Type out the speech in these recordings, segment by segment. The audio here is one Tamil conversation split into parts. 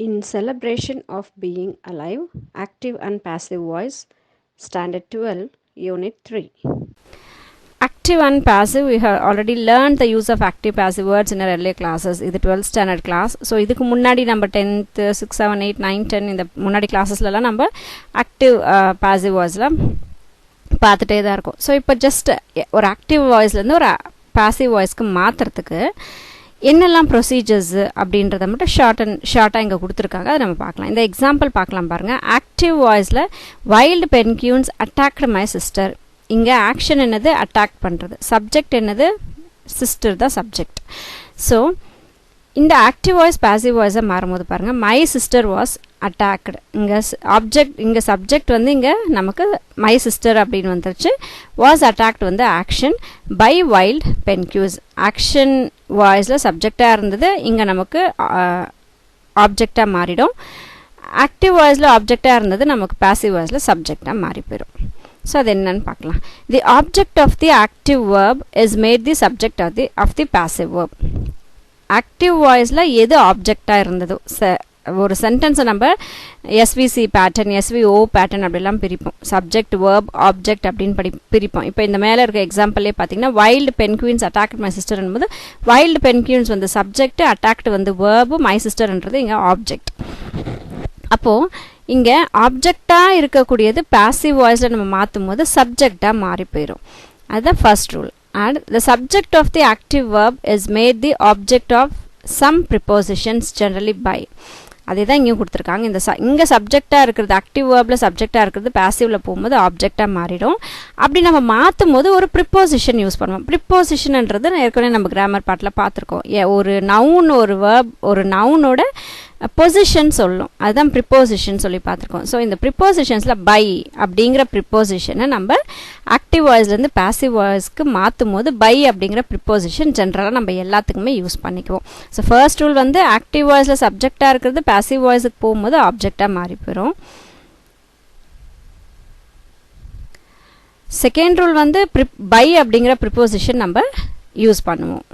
In celebration of being alive, active and passive voice, Standard 12, Unit 3. Active and passive, we have already learned the use of active passive words in our earlier classes. This is 12th standard class. So, இதுக்கு முன்னாடி நம்ம 10th, 6, 7, 8, 9, 10 இந்த முன்னாடி கிளாஸஸ்லாம் நம்ம active passive voiceலாம் பார்த்துட்டே தான் இருக்கும். ஸோ இப்போ ஜஸ்ட் ஒரு ஆக்டிவ் வாய்ஸ்லேருந்து ஒரு பாசிவ் வாய்ஸ்க்கு மாற்றுறதுக்கு என்னெல்லாம் ப்ரொசீஜர்ஸ் அப்படின்றத மட்டும் ஷார்ட்டாக இங்கே கொடுத்துருக்காங்க. அதை நம்ம பார்க்கலாம். இந்த எக்ஸாம்பிள் பார்க்கலாம் பாருங்கள். ஆக்டிவ் வாய்ஸில் வைல்டு பென்கியூன்ஸ் அட்டாக்டு மை சிஸ்டர். இங்கே ஆக்ஷன் என்னது? அட்டாக் பண்ணுறது. சப்ஜெக்ட் என்னது? சிஸ்டர் தான் சப்ஜெக்ட். ஸோ இந்த ஆக்டிவ் வாய்ஸ் பாசிவ் வாய்ஸாக மாறும்போது பாருங்கள், மை சிஸ்டர் வாஸ் அட்டாக்டு. இங்கே சப்ஜெக்ட் வந்து இங்கே நமக்கு மை சிஸ்டர் அப்படின்னு வந்துருச்சு. வாஸ் அட்டாக்டு வந்து ஆக்ஷன் பை வைல்ட் பென்கியூஸ். ஆக்ஷன் வாய்ஸில் சப்ஜெக்டாக இருந்தது, இங்கே நமக்கு ஆப்ஜெக்டாக மாறிடும். ஆக்டிவ் வாய்ஸில் ஆப்ஜெக்டாக இருந்தது, நமக்கு பாசிவ் வாய்ஸில் சப்ஜெக்டாக மாறி போயிடும். ஸோ அது என்னன்னு பார்க்கலாம். The object of the active verb is made the subject of the passive verb. Active வாய்ஸில் எது ஆப்ஜெக்டாக இருந்ததோ, ஒரு சென்டென்ஸை நம்ம எஸ்விசி பேட்டர்ன், எஸ்விஓ பேட்டர்ன் அப்படிலாம் பிரிப்போம். சப்ஜெக்ட், வேர்ப், ஆப்ஜெக்ட் அப்படின்னு பிரிப்போம். இப்போ இந்த மேலே இருக்க எக்ஸாம்பிளே பார்த்தீங்கன்னா, wild Penguins attacked my sister என்பது வைல்டு பென்குயின்ஸ் வந்து சப்ஜெக்ட், அட்டாக்ட் வந்து வேர்பு, மை சிஸ்டர்ன்றது இங்கே ஆப்ஜெக்ட். அப்போது இங்கே ஆப்ஜெக்டாக இருக்கக்கூடியது பாசிவ் வாய்ஸில் நம்ம மாற்றும் போது சப்ஜெக்டாக மாறி போயிடும். அதுதான் first rule. And the subject of the active verb is made the object of some prepositions generally by. அதே தான் இங்கேயும் கொடுத்துருக்காங்க. இங்கே சப்ஜெக்டாக இருக்கிறது, ஆக்டிவ் வேர்பில் சப்ஜெக்டாக இருக்கிறது பாசிவில் போகும்போது ஆப்ஜெக்டாக மாறிடும். அப்படி நம்ம மாற்றும் போது ஒரு ப்ரிப்போசிஷன் யூஸ் பண்ணுவோம். ப்ரிப்போசிஷன்ன்றது ஏற்கனவே நம்ம கிராமர் பாட்டில் பார்த்துருக்கோம். ஒரு நவுன், ஒரு வேர்ப், ஒரு நவுனோட பொசிஷன் சொல்லும். அதுதான் ப்ரிப்போசிஷன் சொல்லி பார்த்துருக்கோம். ஸோ இந்த ப்ரிப்போசிஷன்ஸில் பை அப்படிங்கிற ப்ரிப்போசிஷனை நம்ம ஆக்டிவ் வாய்ஸ்லேருந்து பாசிவ் வாய்ஸ்க்கு மாற்றும் போது பை அப்படிங்கிற ப்ரிப்போசிஷன் ஜென்ரலாக நம்ம எல்லாத்துக்குமே யூஸ் பண்ணிக்குவோம். ஸோ ஃபர்ஸ்ட் ரூல் வந்து ஆக்டிவ் வாய்ஸில் சப்ஜெக்டாக இருக்கிறது பாசிவ் வாய்ஸுக்கு போகும்போது ஆப்ஜெக்டாக மாறி போயிடும். செகண்ட் ரூல் வந்து பை அப்படிங்கிற ப்ரிப்போசிஷன் நம்ம யூஸ் பண்ணுவோம்.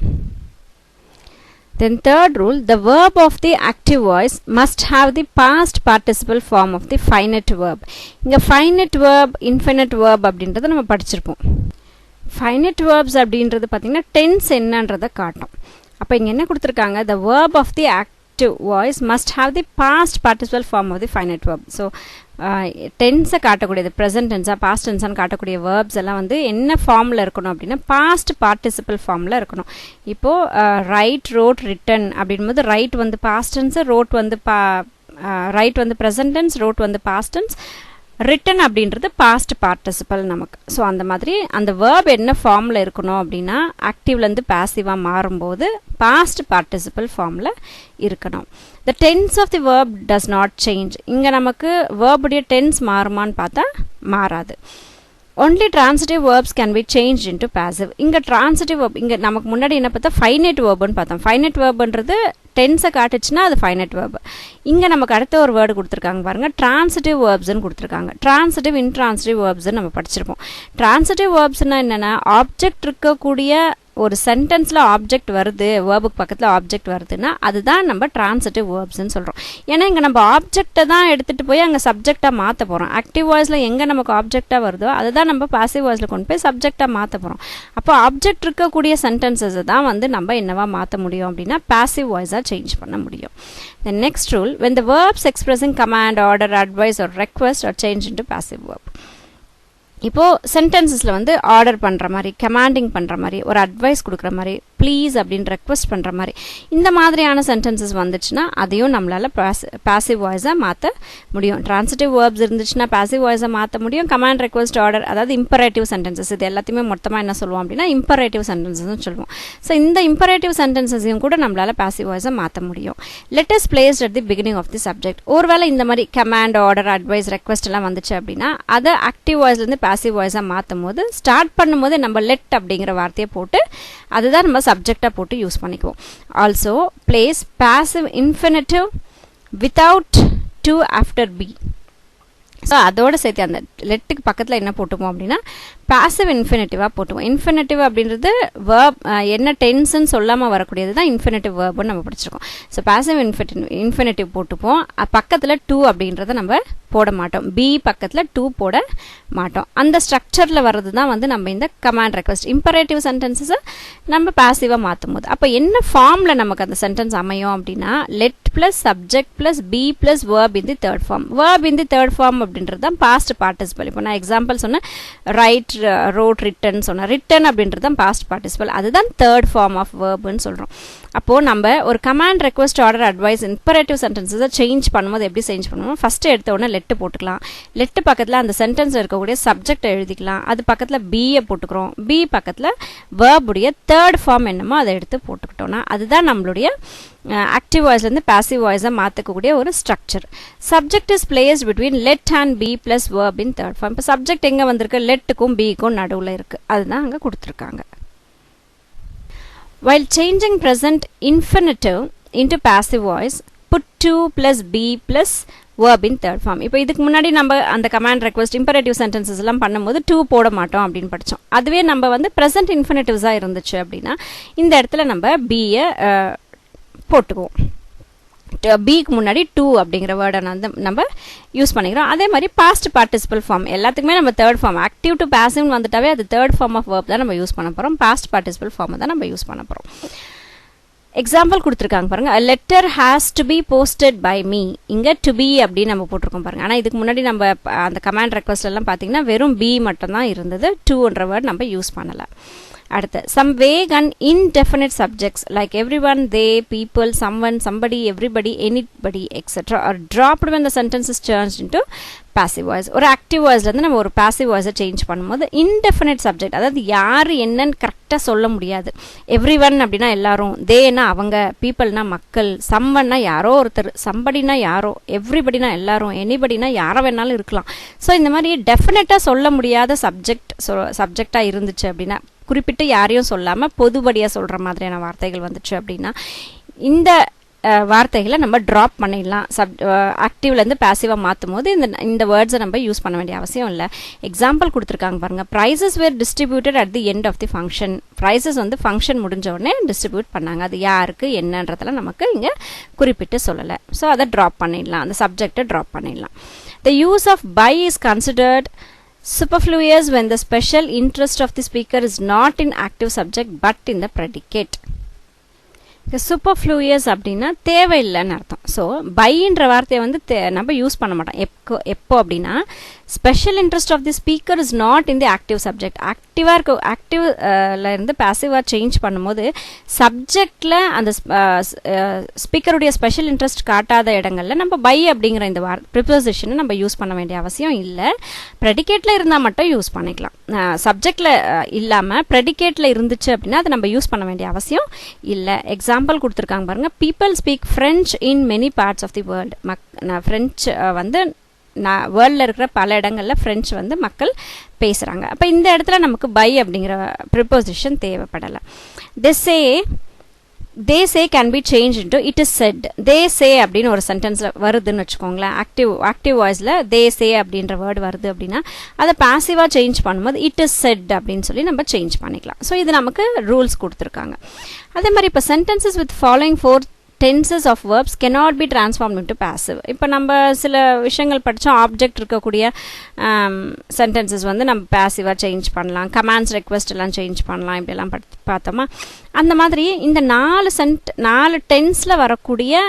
Then third rule, the verb of the active voice must have the past participle form of the finite verb. இங்க finite verb, infinite verb அப்படின்றத நம்ம படிச்சிருப்போம். Finite verbs அப்படின்றது பார்த்தீங்கன்னா tense என்னன்றதை காட்டும். அப்போ இங்கே என்ன கொடுத்துருக்காங்க? The verb of the active voice must have the past participle form of the finite verb. So டென்ஸை காட்டக்கூடியது, ப்ரெசன்ட் டென்ஸாக பாஸ்ட் டென்ஸான்னு காட்டக்கூடிய வேர்ப்ஸ் எல்லாம் வந்து என்ன ஃபார்மில் இருக்கணும் அப்படின்னா பாஸ்ட் பார்ட்டிசிபிள் ஃபார்மில் இருக்கணும். இப்போது ரைட், ரோட், ரிட்டன் அப்படின்போது ரைட் வந்து பாஸ்ட் டென்ஸு, ரோட் வந்து ரைட் வந்து ப்ரெசன்ட் டென்ஸ், ரோட் வந்து பாஸ்ட் டென்ஸ், ரிட்டன் அப்படின்றது பாஸ்ட் பார்ட்டிசிபிள் நமக்கு. ஸோ அந்த மாதிரி அந்த வேர்ப் என்ன ஃபார்மில் இருக்கணும் அப்படின்னா ஆக்டிவ்லேருந்து பாசிவாக மாறும்போது பாஸ்ட் பார்ட்டிசிபிள் ஃபார்மில் இருக்கணும். The tense of the verb does not change. இங்கே நமக்கு வேர்புடைய டென்ஸ் மாறுமான்னு பார்த்தா மாறாது. only transitive verbs can be changed into passive. இங்கே transitive verb, இங்கே நமக்கு முன்னாடி என்ன பார்த்தா finite verbன்னு பார்த்தோம். finite verbன்றது டென்ஸை காட்டுச்சுன்னா அது ஃபைனைட் வேர்ப். இங்கே நமக்கு அடுத்த ஒரு வேர்டு கொடுத்துருக்காங்க பாருங்கள், டிரான்சிட்டிவ் வேர்ப்ஸ்ன்னு கொடுத்துருக்காங்க. டிரான்சிட்டிவ், இன்ட்ரான்சிட்டிவ் வேர்ப்ஸ்ன்னு நம்ம படிச்சிருப்போம். டிரான்சிட்டிவ் வேர்ப்ஸ்னால் என்னென்னா ஆப்ஜெக்ட் இருக்கக்கூடிய ஒரு சென்டென்ஸில் ஆப்ஜெக்ட் வருது, வேர்புக்கு பக்கத்தில் ஆப்ஜெக்ட் வருதுன்னா அதுதான் நம்ம டிரான்சிட்டிவ் வேர்ப்ஸ்ன்னு சொல்கிறோம். ஏன்னா இங்கே நம்ம ஆப்ஜெக்டை தான் எடுத்துகிட்டு போய் அங்கே சப்ஜெக்டாக மாற்ற போகிறோம். ஆக்டிவ் வாய்ஸில் எங்கே நமக்கு ஆப்ஜெக்டாக வருதோ அதை தான் நம்ம பாசிவ் வாய்ஸில் கொண்டு போய் சப்ஜெக்டாக மாற்ற போகிறோம். அப்போ ஆப்ஜெக்ட் இருக்கக்கூடிய சென்டென்சஸை தான் வந்து நம்ம என்னவா மாற்ற முடியும் அப்படின்னா பாசிவ் வாய்ஸாக சேஞ்ச் பண்ண முடியும். The next rule, when the verbs expressing command, order, advice or request are changed into passive verb. இப்போது சென்டென்சஸில் வந்து ஆர்டர் பண்ணுற மாதிரி, கமாண்டிங் பண்ணுற மாதிரி, ஒரு அட்வைஸ் கொடுக்குற மாதிரி, ப்ளீஸ் அப்படின்னு ரெக்வெஸ்ட் பண்ணுற மாதிரி இந்த மாதிரியான சென்டென்சஸ் வந்துச்சுன்னா அதையும் நம்மளால் பாசிவ் வாய்ஸாக மாற்ற முடியும். ட்ரான்சிட்டிவ் வேர்ப்ஸ் இருந்துச்சுன்னா பாசிவ் வாய்ஸாக மாற்ற முடியும். கமாண்ட், ரெக்வெஸ்ட், ஆர்டர், அதாவது இம்பரேட்டிவ் சென்டென்சஸ், இது எல்லாத்தையுமே மொத்தமாக என்ன சொல்லுவோம் அப்படின்னா இம்பரேட்டிவ் சென்டென்சஸ்ன்னு சொல்லுவோம். ஸோ இந்த இம்பரேட்டிவ் சென்டென்சஸையும் கூட நம்மளால் பாசிவ் வாய்ஸாக மாற்ற முடியும். Letters placed at the beginning of the subject. ஒருவேளை இந்த மாதிரி கமாண்ட், ஆர்டர், அட்வைஸ், ரெக்வெஸ்ட் எல்லாம் வந்துச்சு அப்படின்னா அதை ஆக்டிவ் வாய்ஸ்லேருந்து பாசிவ் வாய்ஸாக மாற்றும் போது ஸ்டார்ட் பண்ணும்போது நம்ம லெட் அப்படிங்கிற வார்த்தையை போட்டு அதுதான் நம்ம சப்ஜெக்டாக போட்டு யூஸ் பண்ணிக்குவோம். Also place passive infinitive without to after be. So அதோடு சேர்த்து அந்த லெட்டுக்கு பக்கத்தில் என்ன போட்டுப்போம் அப்படின்னா passive infinitive போட்டுவோம். infinitive அப்படின்றது verb என்ன tenseன்னு சொல்லாம வரக்கூடியது தான் infinitive verb நம்ம படிச்சிருக்கோம். So passive infinitive போட்டுப்போம். பக்கத்துல to அப்படின்றத நம்ம போட மாட்டோம். be பக்கத்துல to போட மாட்டோம். அந்த ஸ்ட்ரக்சர்ல வர்றது தான் வந்து நம்ம இந்த command request imperative sentences நம்ம பாசிவா மாத்தும்போது அப்ப என்ன ஃபார்ம்ல நமக்கு அந்த சென்டென்ஸ் அமையும் அப்படினா let plus subject plus be plus verb in the third form. verb in the third form அப்படின்றது தான் past participle. இப்போ நான் எக்ஸாம்பிள் சொன்ன write, wrote, written சொன்ன written அப்படின்றது தான் past participle. அதுதான் third form of verb ன்னு சொல்றோம். அப்போ நம்ம ஒரு command request order advice imperative sentences change பண்ணும்போது எப்படி சேஞ்ச் பண்ணுவோம்? ஃபர்ஸ்ட் எடுத்த உடனே let போட்டுக்கலாம். let பக்கத்துல அந்த சென்டென்ஸ்ல இருக்கக்கூடிய சப்ஜெக்ட் எழுதிக்கலாம். அது பக்கத்துல be போட்டுக்கிறோம். be பக்கத்துல verb உடைய third form என்னமோ அதை எடுத்து போட்டுக்கிட்டோம்னா அதுதான் நம்மளுடைய active voice ல இருந்து passive voice மாத்தக்கூடிய ஒரு structure. subject is placed between let and be plus verb in third form. இப்போ subject எங்க வந்திருக்கு? letக்கும் beக்கும் நடுவுல இருக்கு. அதுதான் அங்க கொடுத்திருக்காங்க. While changing present infinitive into passive voice, put to plus be plus verb in third form. இப்போ இதுக்கு முன்னாடி நம்ம அந்த command request imperative sentences எல்லாம் பண்ணும்போது to போட மாட்டோம் அப்படின்னு படிச்சோம். அதுவே நம்ம வந்து present infinitives இருந்துச்சு அப்படின்னா இந்த இடத்துல நம்ம be போட்டுக்குவோம். beக்கு முன்னாடி to அப்படிங்கிற வேர்டை நம்ம யூஸ் பண்ணிக்கிறோம். அதே மாதிரி past participle form எல்லாத்துக்குமே நம்ம third form active to passive வந்துட்டாவே அது third form of verb தான் நம்ம யூஸ் பண்ண போறோம். past participle form தான் நம்ம யூஸ் பண்ண போறோம். எக்ஸாம்பிள் கொடுத்திருக்காங்க பாருங்க. a letter has to be posted by me. இங்க to be அப்படி நம்ம போட்டுருக்கோம் பாருங்க. ஆனா இதுக்கு முன்னாடி நம்ம அந்த command request எல்லாம் பாத்தீங்கன்னா வெறும் be மட்டும் தான் இருந்தது. toன்ற வேர்ட் நம்ம யூஸ் பண்ணல. அடுத்து some vague and indefinite subjects like everyone, they, people, someone, somebody, everybody, anybody, etc. are dropped when the sentence is changed into passive voice. ஒரு active voiceல இருந்து நம்ம ஒரு passive voice சேஞ்ச் பண்ணும்போது indefinite subject அதாவது யாரு என்னன்னு கரெக்டா சொல்ல முடியாது. everyone அப்படினா எல்லாரும், theyனா அவங்க, peopleனா மக்கள், someoneனா யாரோ ஒருத்தர், somebodyனா யாரோ, everybodyனா எல்லாரும், anybodyனா யார வேணாலும் இருக்கலாம். சோ இந்த மாதிரி டெஃபினட்டா சொல்ல முடியாத சப்ஜெக்டா இருந்துச்சு அப்படினா குறிப்பிட்டு யாரையும் சொல்லாம பொதுபடியா சொல்ற மாதிரியான வார்த்தைகள் வந்துச்சு அப்படின்னா இந்த வார்த்தைகளை நம்ம டிராப் பண்ணிடலாம். ஆக்டிவ்ல இருந்து பாசிவா மாத்தும் போது இந்த வேர்ட்ஸை நம்ம யூஸ் பண்ண வேண்டிய அவசியம் இல்லை. எக்ஸாம்பிள் கொடுத்துருக்காங்க பாருங்க. Prizes were distributed at the end of the function. Prizes வந்து ஃபங்க்ஷன் முடிஞ்ச உடனே டிஸ்ட்ரிபியூட் பண்ணாங்க. அது யாருக்கு என்னன்றதுல நமக்கு இங்க குறிப்பிட்டு சொல்லலை. ஸோ அதை டிராப் பண்ணிடலாம். அந்த சப்ஜெக்டை டிராப் பண்ணிடலாம். The use of by is considered superfluous when the special interest of the speaker is not in active subject but in the predicate. superfluous அப்படின்னா தேவையில்லைன்னு அர்த்தம். ஸோ பைன்ற வார்த்தையை வந்து நம்ம யூஸ் பண்ண மாட்டோம். எப்போ அப்படின்னா special interest of the speaker is not in the active subject. ஆக்டிவாக இருக்க ஆக்டிவ்ல இருந்து பாசிவாக சேஞ்ச் பண்ணும்போது சப்ஜெக்டில் அந்த ஸ்பீக்கருடைய ஸ்பெஷல் இன்ட்ரெஸ்ட் காட்டாத இடங்கள்ல நம்ம பை அப்படிங்கிற இந்த ப்ரிப்போசிஷனை நம்ம யூஸ் பண்ண வேண்டிய அவசியம் இல்லை. ப்ரெடிகேட்டில் இருந்தால் மட்டும் யூஸ் பண்ணிக்கலாம். சப்ஜெக்டில் இல்லாமல் ப்ரெடிகேட்டில் இருந்துச்சு அப்படின்னா அதை நம்ம யூஸ் பண்ண வேண்டிய அவசியம் இல்லை. எக்ஸாம்பிள் கொடுத்துருக்காங்க பாருங்க. People speak French in many parts of the world. French வந்து வேர்ல்டில் இருக்கிற பல இடங்களில் ஃப்ரெஞ்ச் வந்து மக்கள் பேசுகிறாங்க. அப்போ இந்த இடத்துல நமக்கு பை அப்படிங்கிற preposition தேவைப்படலை. they say can be changed into it is said. they say அப்படின்னு ஒரு சென்டென்ஸ்ல வருதுன்னு வச்சுக்கோங்களேன். ஆக்டிவ் வாய்ஸ்ல they say அப்படின்ற வேர்டு வருது அப்படின்னா அதை பாசிவா சேஞ்ச் பண்ணும்போது it is said அப்படின்னு சொல்லி நம்ம சேஞ்ச் பண்ணிக்கலாம். ஸோ இது நமக்கு ரூல்ஸ் கொடுத்துருக்காங்க. அதே மாதிரி இப்போ sentences with following 4 tenses of verbs cannot be transformed into passive. இப்போ நம்ம சில விஷயங்கள் படித்தோம். ஆப்ஜெக்ட் இருக்கக்கூடிய சென்டென்சஸ் வந்து நம்ம பாசிவாக சேஞ்ச் பண்ணலாம். கமாண்ட்ஸ் ரெக்வெஸ்ட் எல்லாம் சேஞ்ச் பண்ணலாம். இப்படியெல்லாம் பார்த்தோமா. அந்த மாதிரி இந்த 4 டென்ஸில் வரக்கூடிய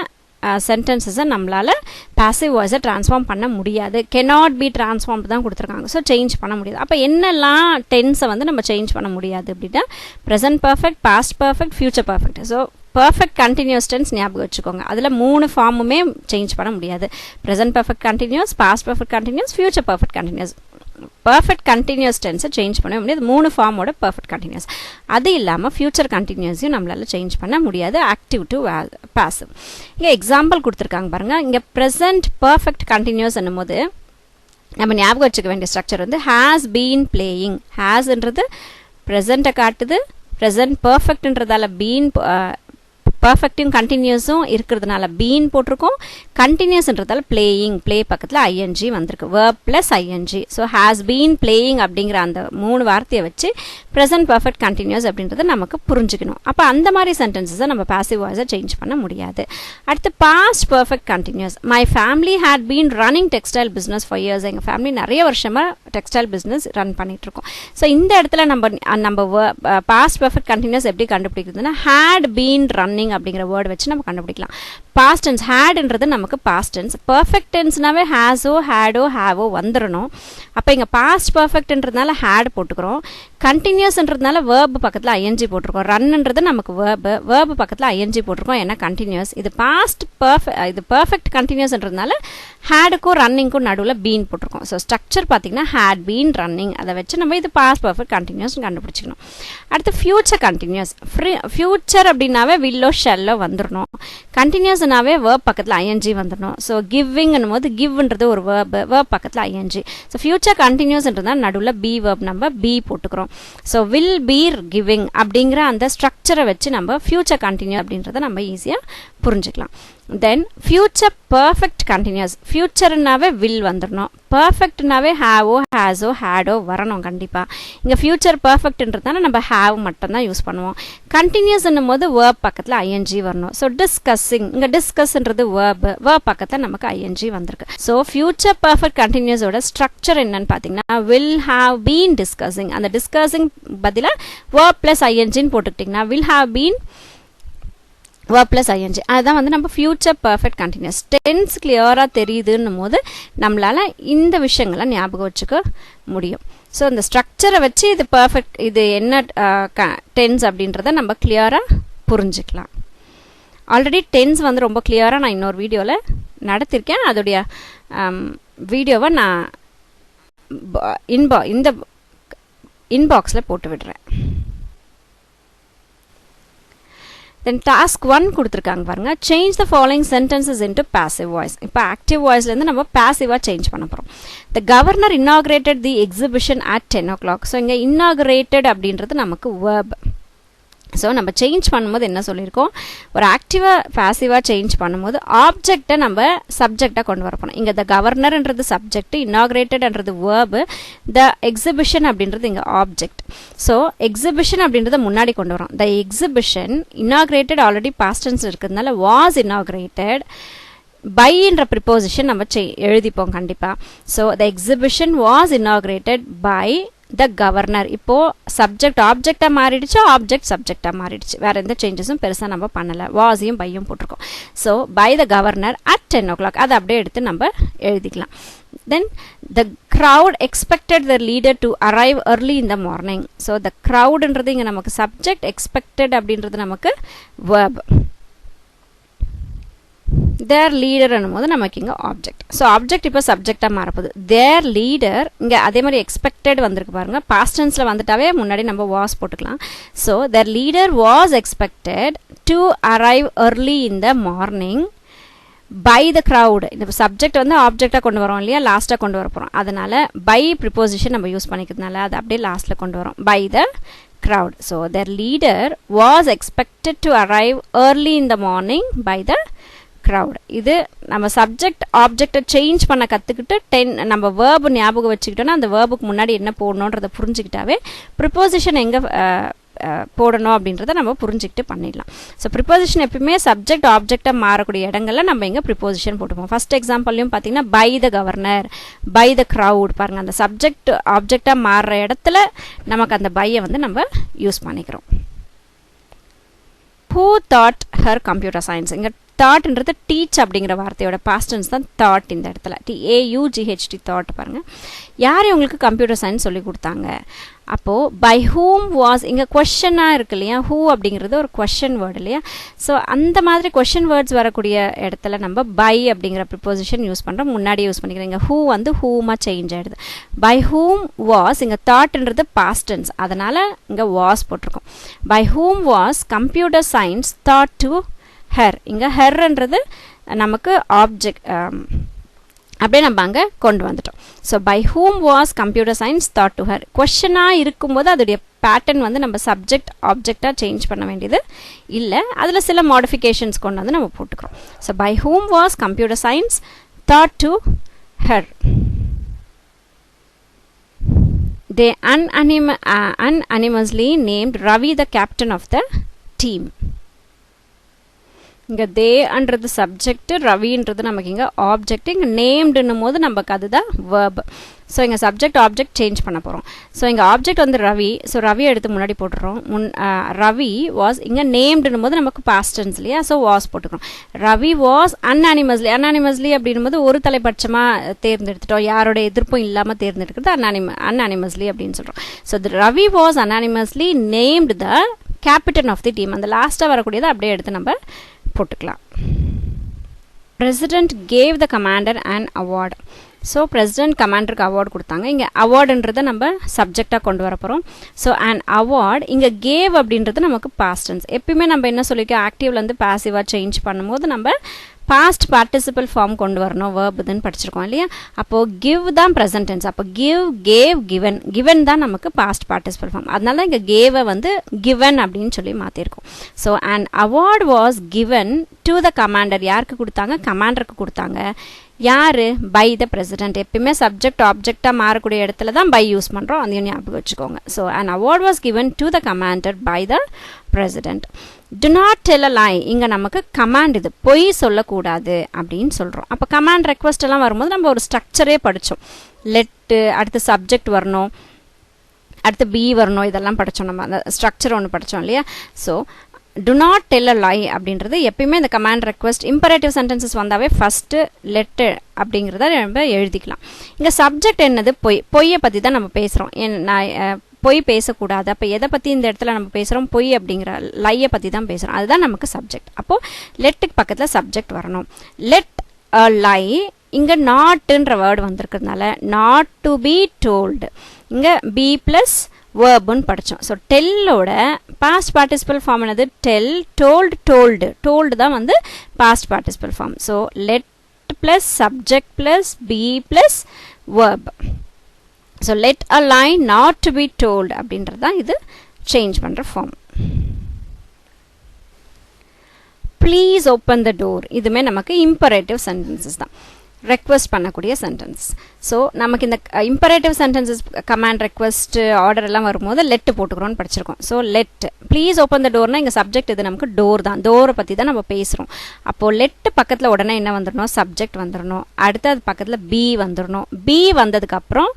சென்டென்சஸை நம்மளால் பாசிவ் வாய்ஸை ட்ரான்ஸ்ஃபார்ம் பண்ண முடியாது. கெனாட் பி ட்ரான்ஸ்ஃபார்ம் தான் கொடுத்துருக்காங்க. ஸோ சேஞ்ச் பண்ண முடியாது. அப்போ என்னெல்லாம் டென்ஸை வந்து நம்ம சேஞ்ச் பண்ண முடியாது அப்படின்னா present perfect, past perfect, future perfect. So perfect continuous tense ஞாபகம் வச்சுக்கோங்க. அதில் 3 ஃபார்முமே சேஞ்ச் பண்ண முடியாது. Present perfect continuous, past perfect continuous, future perfect continuous. Perfect continuous டென்ஸை சேஞ்ச் பண்ண முடியாது. 3 ஃபார்மோட பர்ஃபெக்ட் கண்டினியூஸ். அது இல்லாமல் ஃபியூச்சர் கண்டினியூஸையும் நம்மளால சேஞ்ச் பண்ண முடியாது. Active to passive. இங்கே எக்ஸாம்பிள் கொடுத்துருக்காங்க பாருங்க. இங்கே ப்ரெசன்ட் பர்ஃபெக்ட் கண்டினியூஸ் என்னும்போது நம்ம ஞாபகம் வச்சுக்க வேண்டிய ஸ்ட்ரக்சர் வந்து ஹேஸ் பீன் பிளேயிங். ஹேஸ்ன்றது ப்ரெசண்ட்டை காட்டுது. ப்ரெசன்ட் பர்ஃபெக்ட்ன்றதால பீன் பர்ஃபெக்ட்டும் கண்டினியூஸும் இருக்கிறதுனால பீன் போட்டிருக்கோம். கண்டினியூஸ்ன்றதால பிளேயிங், பிளே பக்கத்தில் ஐஎன்ஜி வந்திருக்கு, verb plus ING. So has been playing அப்படிங்கிற அந்த 3 வார்த்தையை வச்சு ப்ரெசன்ட் பர்ஃபெக்ட் கண்டினியூஸ் அப்படின்றத நமக்கு புரிஞ்சுக்கணும். அப்போ அந்த மாதிரி சென்டென்சஸை நம்ம பாசிவ் வாய்ஸை சேஞ்ச் பண்ண முடியாது. அடுத்து past perfect continuous. My family had been running textile business for years. எங்கள் ஃபேமிலி நிறைய வருஷமாக டெக்ஸ்டைல் பிஸ்னஸ் ரன் பண்ணிட்டு இருக்கோம். ஸோ இந்த இடத்துல நம்ம பாஸ்ட் பர்ஃபெக்ட் கண்டினியூஸ் எப்படி கண்டுபிடிக்கிறதுனா ஹேட் பீன் ரன்னிங் அப்படிங்கிற வேர்டு வச்சு நம்ம கண்டுபிடிக்கலாம். பாஸ்ட் டென்ஸ், ஹேட்ன்றது நமக்கு பாஸ்ட் டென்ஸ். பர்ஃபெக்ட் டென்ஸ்னாவே ஹேஸோ ஹேடோ ஹேவோ வந்துடணும். அப்போ இங்கே பாஸ்ட் பர்ஃபெக்ட்ன்றதுனால ஹேட் போட்டுக்கிறோம். கண்டினியூஸ்ன்றதுனால வேர்பு பக்கத்தில் ஐஎன்ஜி போட்டிருக்கோம். ரன்ன்றது நமக்கு வேர்பு பக்கத்தில் ஐஎன்ஜி போட்டிருக்கோம், ஏன்னா கண்டினியூஸ். இது பாஸ்ட் இது பர்ஃபெக்ட் கண்டினியூஸ்ன்றதுனால ஹேடுக்கும் ரன்னிங்க்கும் நடுவில் பீன் போட்டிருக்கோம். ஸோ ஸ்ட்ரக்சர் பார்த்தீங்கன்னா ஹேட் பீன் ரன்னிங், அதை வச்சு நம்ம இது பாஸ்ட் பர்ஃபெக்ட் கண்டினியூஸ் கண்டுபிடிச்சிக்கணும். அடுத்து ஃபியூச்சர் கண்டினியூஸ். ஃபியூச்சர் அப்படின்னாவே வில்லோ ஷெல்லோ வந்துடணும். கண்டினியூஸ்னாவே வேர்ப் பக்கத்தில் ஐஎன்ஜி வந்துடணும். ஸோ கிவிங்னும் போது கிவ்ன்றது ஒரு வேர்ப் பக்கத்தில் ஐஎன்ஜி. ஸோ ஃபியூச்சர் கண்டினியூஸ்ன்றதுனால நடுவில் பி வேர்ப் நம்ம பி போட்டுக்கிறோம். ஸோ வில் பி கிவிங் அப்படிங்கிற அந்த ஸ்ட்ரக்சரை வச்சு நம்ம ஃபியூச்சர் கண்டினியூ அப்படின்றத நம்ம ஈஸியாக புரிஞ்சுக்கலாம். Then future perfect continuous. ஃபியூச்சர்னாவே வில் வந்துடணும். பர்ஃபெக்ட்னாவே ஹேவோ ஹேஸோ ஹேடோ வரணும் கண்டிப்பாக. இங்கே ஃபியூச்சர் பர்ஃபெக்ட்ன்றதுனால நம்ம ஹேவ் மட்டும்தான் யூஸ் பண்ணுவோம். கண்டினியூஸ்ன்னும் போது வேர்ப் பக்கத்தில் ஐஎன்ஜி வரணும். ஸோ டிஸ்கஸிங், இங்கே டிஸ்கஸ்ன்றது வேர்ப் பக்கத்தில் நமக்கு ஐஎன்ஜி வந்திருக்கு. ஸோ ஃபியூச்சர் பர்ஃபெக்ட் கண்டினியூஸோட ஸ்ட்ரக்சர் என்னன்னு பார்த்தீங்கன்னா வில் ஹாவ் பீன் டிஸ்கஸிங். அந்த டிஸ்கஸிங் பதிலாக வேர்ப் ப்ளஸ் ஐஎன்ஜின்னு போட்டுக்கிட்டிங்கன்னா will have been verb plus ing. அதுதான் வந்து நம்ம ஃபியூச்சர் பர்ஃபெக்ட் கண்டினியூஸ். டென்ஸ் கிளியராக தெரியுதுன்னும் போது நம்மளால் இந்த விஷயங்களை ஞாபகம் வச்சுக்க முடியும். ஸோ இந்த ஸ்ட்ரக்சரை வச்சு இது பர்ஃபெக்ட், இது என்ன டென்ஸ் அப்படின்றத நம்ம கிளியராக புரிஞ்சுக்கலாம். ஆல்ரெடி டென்ஸ் வந்து ரொம்ப கிளியராக நான் இன்னொரு வீடியோவில் நடத்திருக்கேன். அதோடைய வீடியோவை நான் இந்த இன்பாக்ஸில் போட்டு விடுறேன். Then task 1 கொடுத்துருக்காங்க பாருங்க. Change the following sentences into passive voice. இப்போ active voiceலேருந்து நம்ம passive-ஆ சேஞ்ச் பண்ண போகிறோம். The governor inaugurated the exhibition at 10 o'clock. So இங்கே inaugurated அப்படின்றது நமக்கு verb. ஸோ நம்ம சேஞ்ச் பண்ணும்போது என்ன சொல்லியிருக்கோம், ஒரு ஆக்டிவாக பாசிவாக சேஞ்ச் பண்ணும்போது ஆப்ஜெக்டை நம்ம சப்ஜெக்டாக கொண்டு வரப்போம். இங்கே த கவர்னர்ன்றது சப்ஜெக்ட், இன்னாகிரேட்டட்ன்றது வேர்பு, த எக்ஸிபிஷன் அப்படின்றது இங்கே ஆப்ஜெக்ட். ஸோ எக்ஸிபிஷன் அப்படின்றத முன்னாடி கொண்டு வரோம். The exhibition inaugurated already past tense இருக்கிறதுனால வாஸ் இன்னாகிரேட்டட். பைன்ற ப்ரிப்போசிஷன் நம்ம எழுதிப்போம் கண்டிப்பாக. So the exhibition was inaugurated by the governor. இப்போது சப்ஜெக்ட் ஆப்ஜெக்டாக மாறிடுச்சு, ஆப்ஜெக்ட் சப்ஜெக்டாக மாறிடுச்சு. வேறு எந்த சேஞ்சஸும் பெருசாக நம்ம பண்ணலை. வாஸையும் பையும் போட்டிருக்கோம். So by the governor at 10 o'clock அதை அப்படியே எடுத்து நம்ம எழுதிக்கலாம். Then the crowd expected the leader to arrive early in the morning. So the crowdன்றது இங்கே நமக்கு சப்ஜெக்ட், எக்ஸ்பெக்டட் அப்படின்றது நமக்கு verb. தேர் லீடர்னும் போது நமக்கு இங்கே ஆப்ஜெக்ட். ஸோ ஆப்ஜெக்ட் இப்போ சப்ஜெக்டாக மாறப்போகுது. தேர் லீடர் இங்கே அதே மாதிரி எக்ஸ்பெக்டட் வந்திருக்கு பாருங்க. பாஸ்ட் டென்ஸில் வந்துட்டாவே முன்னாடி நம்ம வாஸ் போட்டுக்கலாம். So their leader was expected to arrive early in the morning by the crowd. இந்த சப்ஜெக்ட் வந்து ஆப்ஜெக்டாக கொண்டு வரோம் இல்லையா, லாஸ்ட்டாக கொண்டு வர போகிறோம். அதனால பை ப்ரிப்போசிஷன் நம்ம யூஸ் பண்ணிக்கிறதுனால அதை அப்படியே லாஸ்ட்டில் கொண்டு வரோம். By the crowd. So their leader was expected to arrive early in the morning by the crowd. இது நம்ம சப்ஜெக்ட் ஆப்ஜெக்டை சேஞ்ச் பண்ண கற்றுக்கிட்டு நம்ம வேர்பு ஞாபகம் வச்சுக்கிட்டோன்னா அந்த வேர்புக்கு முன்னாடி என்ன போடணுன்றதை புரிஞ்சுக்கிட்டாவே ப்ரிப்போசிஷன் எங்கே போடணும் அப்படின்றத நம்ம புரிஞ்சுக்கிட்டு பண்ணிடலாம். ஸோ ப்ரிப்போசிஷன் எப்பயுமே சப்ஜெக்ட் ஆப்ஜெக்டாக மாறக்கூடிய இடங்களில் நம்ம எங்கே ப்ரிப்போசிஷன் போட்டுப்போம். ஃபர்ஸ்ட் எக்ஸாம்பிள்லையும் பார்த்தீங்கன்னா by the governor, by the crowd பாருங்கள். அந்த சப்ஜெக்ட் ஆப்ஜெக்டாக மாறுற இடத்துல நமக்கு அந்த பையை வந்து நம்ம யூஸ் பண்ணிக்கிறோம். Who taught her computer science? இங்கே தாட்ன்றது டீச் அப்படிங்கிற வார்த்தையோட பாஸ்ட் டென்ஸ் தான் தாட். இந்த இடத்துல TAUGHT தாட் பாருங்கள். யார் உங்களுக்கு கம்ப்யூட்டர் சயின்ஸ் சொல்லி கொடுத்தாங்க? அப்போது பை ஹூம் வாஸ் இங்கே கொஷனாக இருக்கு இல்லையா, ஹூ அப்படிங்கிறது ஒரு கொஷன் வேர்டு இல்லையா. ஸோ அந்த மாதிரி கொஷன் வேர்ட்ஸ் வரக்கூடிய இடத்துல நம்ம பை அப்படிங்கிற ப்ரிப்போசிஷன் யூஸ் பண்ணுறோம். முன்னாடியே யூஸ் பண்ணிக்கிறோம். இங்கே ஹூ வந்து ஹூமாக சேஞ்ச் ஆகிடுது. பை ஹூம் வாஸ் இங்கே தாட்ன்றது பாஸ்ட் டென்ஸ், அதனால் இங்கே வாஸ் போட்டிருக்கோம். By whom was computer science taught to her. இங்கே ஹெர்ன்றது நமக்கு ஆப்ஜெக்ட், அப்படியே நம்ம அங்கே கொண்டு வந்துட்டோம். So by whom was computer science taught to her. கொஷனாக இருக்கும்போது அதோடைய பேட்டர்ன் வந்து நம்ம சப்ஜெக்ட் ஆப்ஜெக்டாக சேஞ்ச் பண்ண வேண்டியது இல்லை, அதில் சில மாடிஃபிகேஷன்ஸ் கொண்டு வந்து நம்ம போட்டுக்கிறோம். So by whom was computer science taught to her. They unanimously named Ravi the captain of the team. இங்கே தேன்றது சப்ஜெக்ட், ரவின்றது நமக்கு இங்கே ஆப்ஜெக்ட். இங்கே நேம்டுன்னும் போது நமக்கு அதுதான் வேர்ப். ஸோ இங்கே சப்ஜெக்ட் ஆப்ஜெக்ட் சேஞ்ச் பண்ண போகிறோம். ஸோ இங்கே ஆப்ஜெக்ட் வந்து ரவி. ஸோ ரவி எடுத்து முன்னாடி போட்டுறோம். ரவி வாஸ் இங்கே நேம்டுன்னும் போது நமக்கு பாஸ்ட் டென்ஸ் இல்லையா, ஸோ வாஸ் போட்டுக்கிறோம். ரவி வாஸ் அன்அனிமஸ்லி அப்படின்னும் போது ஒரு தலைப்பட்சமாக தேர்ந்தெடுத்துட்டோம், யாரோட எதிர்ப்பும் இல்லாமல் தேர்ந்தெடுக்கிறது அன்அனிமஸ்லி அப்படின்னு சொல்கிறோம். So Ravi was unanimously named the captain of the team. அந்த லாஸ்ட்டாக வரக்கூடியதை அப்படியே எடுத்து நம்ம போட்டுக்கலாம். President gave the commander an award. So president கமாண்டருக்கு அவார்டு கொடுத்தாங்க. இங்கே அவார்டுன்றதை நம்ம சப்ஜெக்டாக கொண்டு வர போகிறோம். ஸோ அண்ட் அவார்ட் இங்கே கேவ் அப்படின்றது நமக்கு பாஸ்ட் டென்ஸ். எப்பயுமே நம்ம என்ன சொல்லியிருக்கோம், ஆக்டிவ்லேருந்து பாசிவாக சேஞ்ச் பண்ணும்போது நம்ம பாஸ்ட் பார்ட்டிசிபிள் ஃபார்ம் கொண்டு வரணும், வேர்புன்னு படிச்சிருக்கோம் இல்லையா. அப்போது கிவ் தான் ப்ரெசன்ட் டென்ஸ். அப்போ கிவ், கேவ், கிவன். கிவன் தான் நமக்கு பாஸ்ட் பார்ட்டிசிபிள் ஃபார்ம். அதனால தான் இங்கே கேவை வந்து கிவன் அப்படின்னு சொல்லி மாற்றிருக்கோம். So and award was given to the commander. யாருக்கு கொடுத்தாங்க? கமாண்டருக்கு கொடுத்தாங்க. யார்? By the president. எப்பயுமே சப்ஜெக்ட் ஆப்ஜெக்டாக மாறக்கூடிய இடத்துல தான் பை யூஸ் பண்ணுறோம், அதையும் ஞாபகம் வச்சுக்கோங்க. So and award was given to the commander by the president. Do not tell a lie. இங்கே நமக்கு கமாண்ட், இது பொய் சொல்லக்கூடாது அப்படின்னு சொல்கிறோம். அப்போ கமாண்ட் ரெக்வஸ்ட் எல்லாம் வரும்போது நம்ம ஒரு ஸ்ட்ரக்சரே படித்தோம். லெட்டு, அடுத்து சப்ஜெக்ட் வரணும், அடுத்து பி வரணும், இதெல்லாம் படித்தோம். நம்ம அந்த ஸ்ட்ரக்சர் ஒன்று படித்தோம் இல்லையா. So do not tell a lie அப்படின்றது எப்பயுமே இந்த கமாண்ட் ரெக்வஸ்ட் இம்பரேட்டிவ் சென்டென்சஸ் வந்தாவே ஃபஸ்ட்டு லெட்டர் அப்படிங்கிறத நம்ம எழுதிக்கலாம். இங்கே சப்ஜெக்ட் என்னது? பொய். பொய்யை பற்றி தான் நம்ம பேசுகிறோம். நான் பொய் பேசக்கூடாது. அப்போ எதை பற்றி இந்த இடத்துல நம்ம பேசுகிறோம்? பொய் அப்படிங்கிற லையை பற்றி தான் பேசுகிறோம். அதுதான் நமக்கு சப்ஜெக்ட். அப்போது லெட்டுக்கு பக்கத்தில் சப்ஜெக்ட் வரணும். Let a lie. இங்கே நாட்டுன்ற வேர்டு வந்திருக்கிறதுனால நாட் டு பி டோல்டு. இங்கே பி ப்ளஸ் வேர்புன்னு படித்தோம். ஸோ டெல்லோட பாஸ்ட் பார்ட்டிசிபிள் ஃபார்ம் என்னது? Tell, told, told. டோல்டு தான் வந்து past participle form. So let plus subject plus be plus verb. So let a lie not to be told அப்படின்றது தான் இது சேஞ்ச் பண்ணுற form. Please open the door. இதுவுமே நமக்கு இம்பரேட்டிவ் சென்டென்சஸ் தான், ரெக்வஸ்ட் பண்ணக்கூடிய சென்டென்ஸ். ஸோ நமக்கு இந்த imperative sentences command request order எல்லாம் வரும்போது லெட்டு போட்டுக்கிறோன்னு படிச்சிருக்கோம். So let please open the டோர்னா இங்கே சப்ஜெக்ட் இது நமக்கு டோர் தான், டோரை பற்றி தான் நம்ம பேசுகிறோம். அப்போது லெட்டு பக்கத்தில் உடனே என்ன வந்துடணும்? சப்ஜெக்ட் வந்துடணும். அடுத்து அது பக்கத்தில் பி வந்துடணும். பி வந்ததுக்கப்புறம்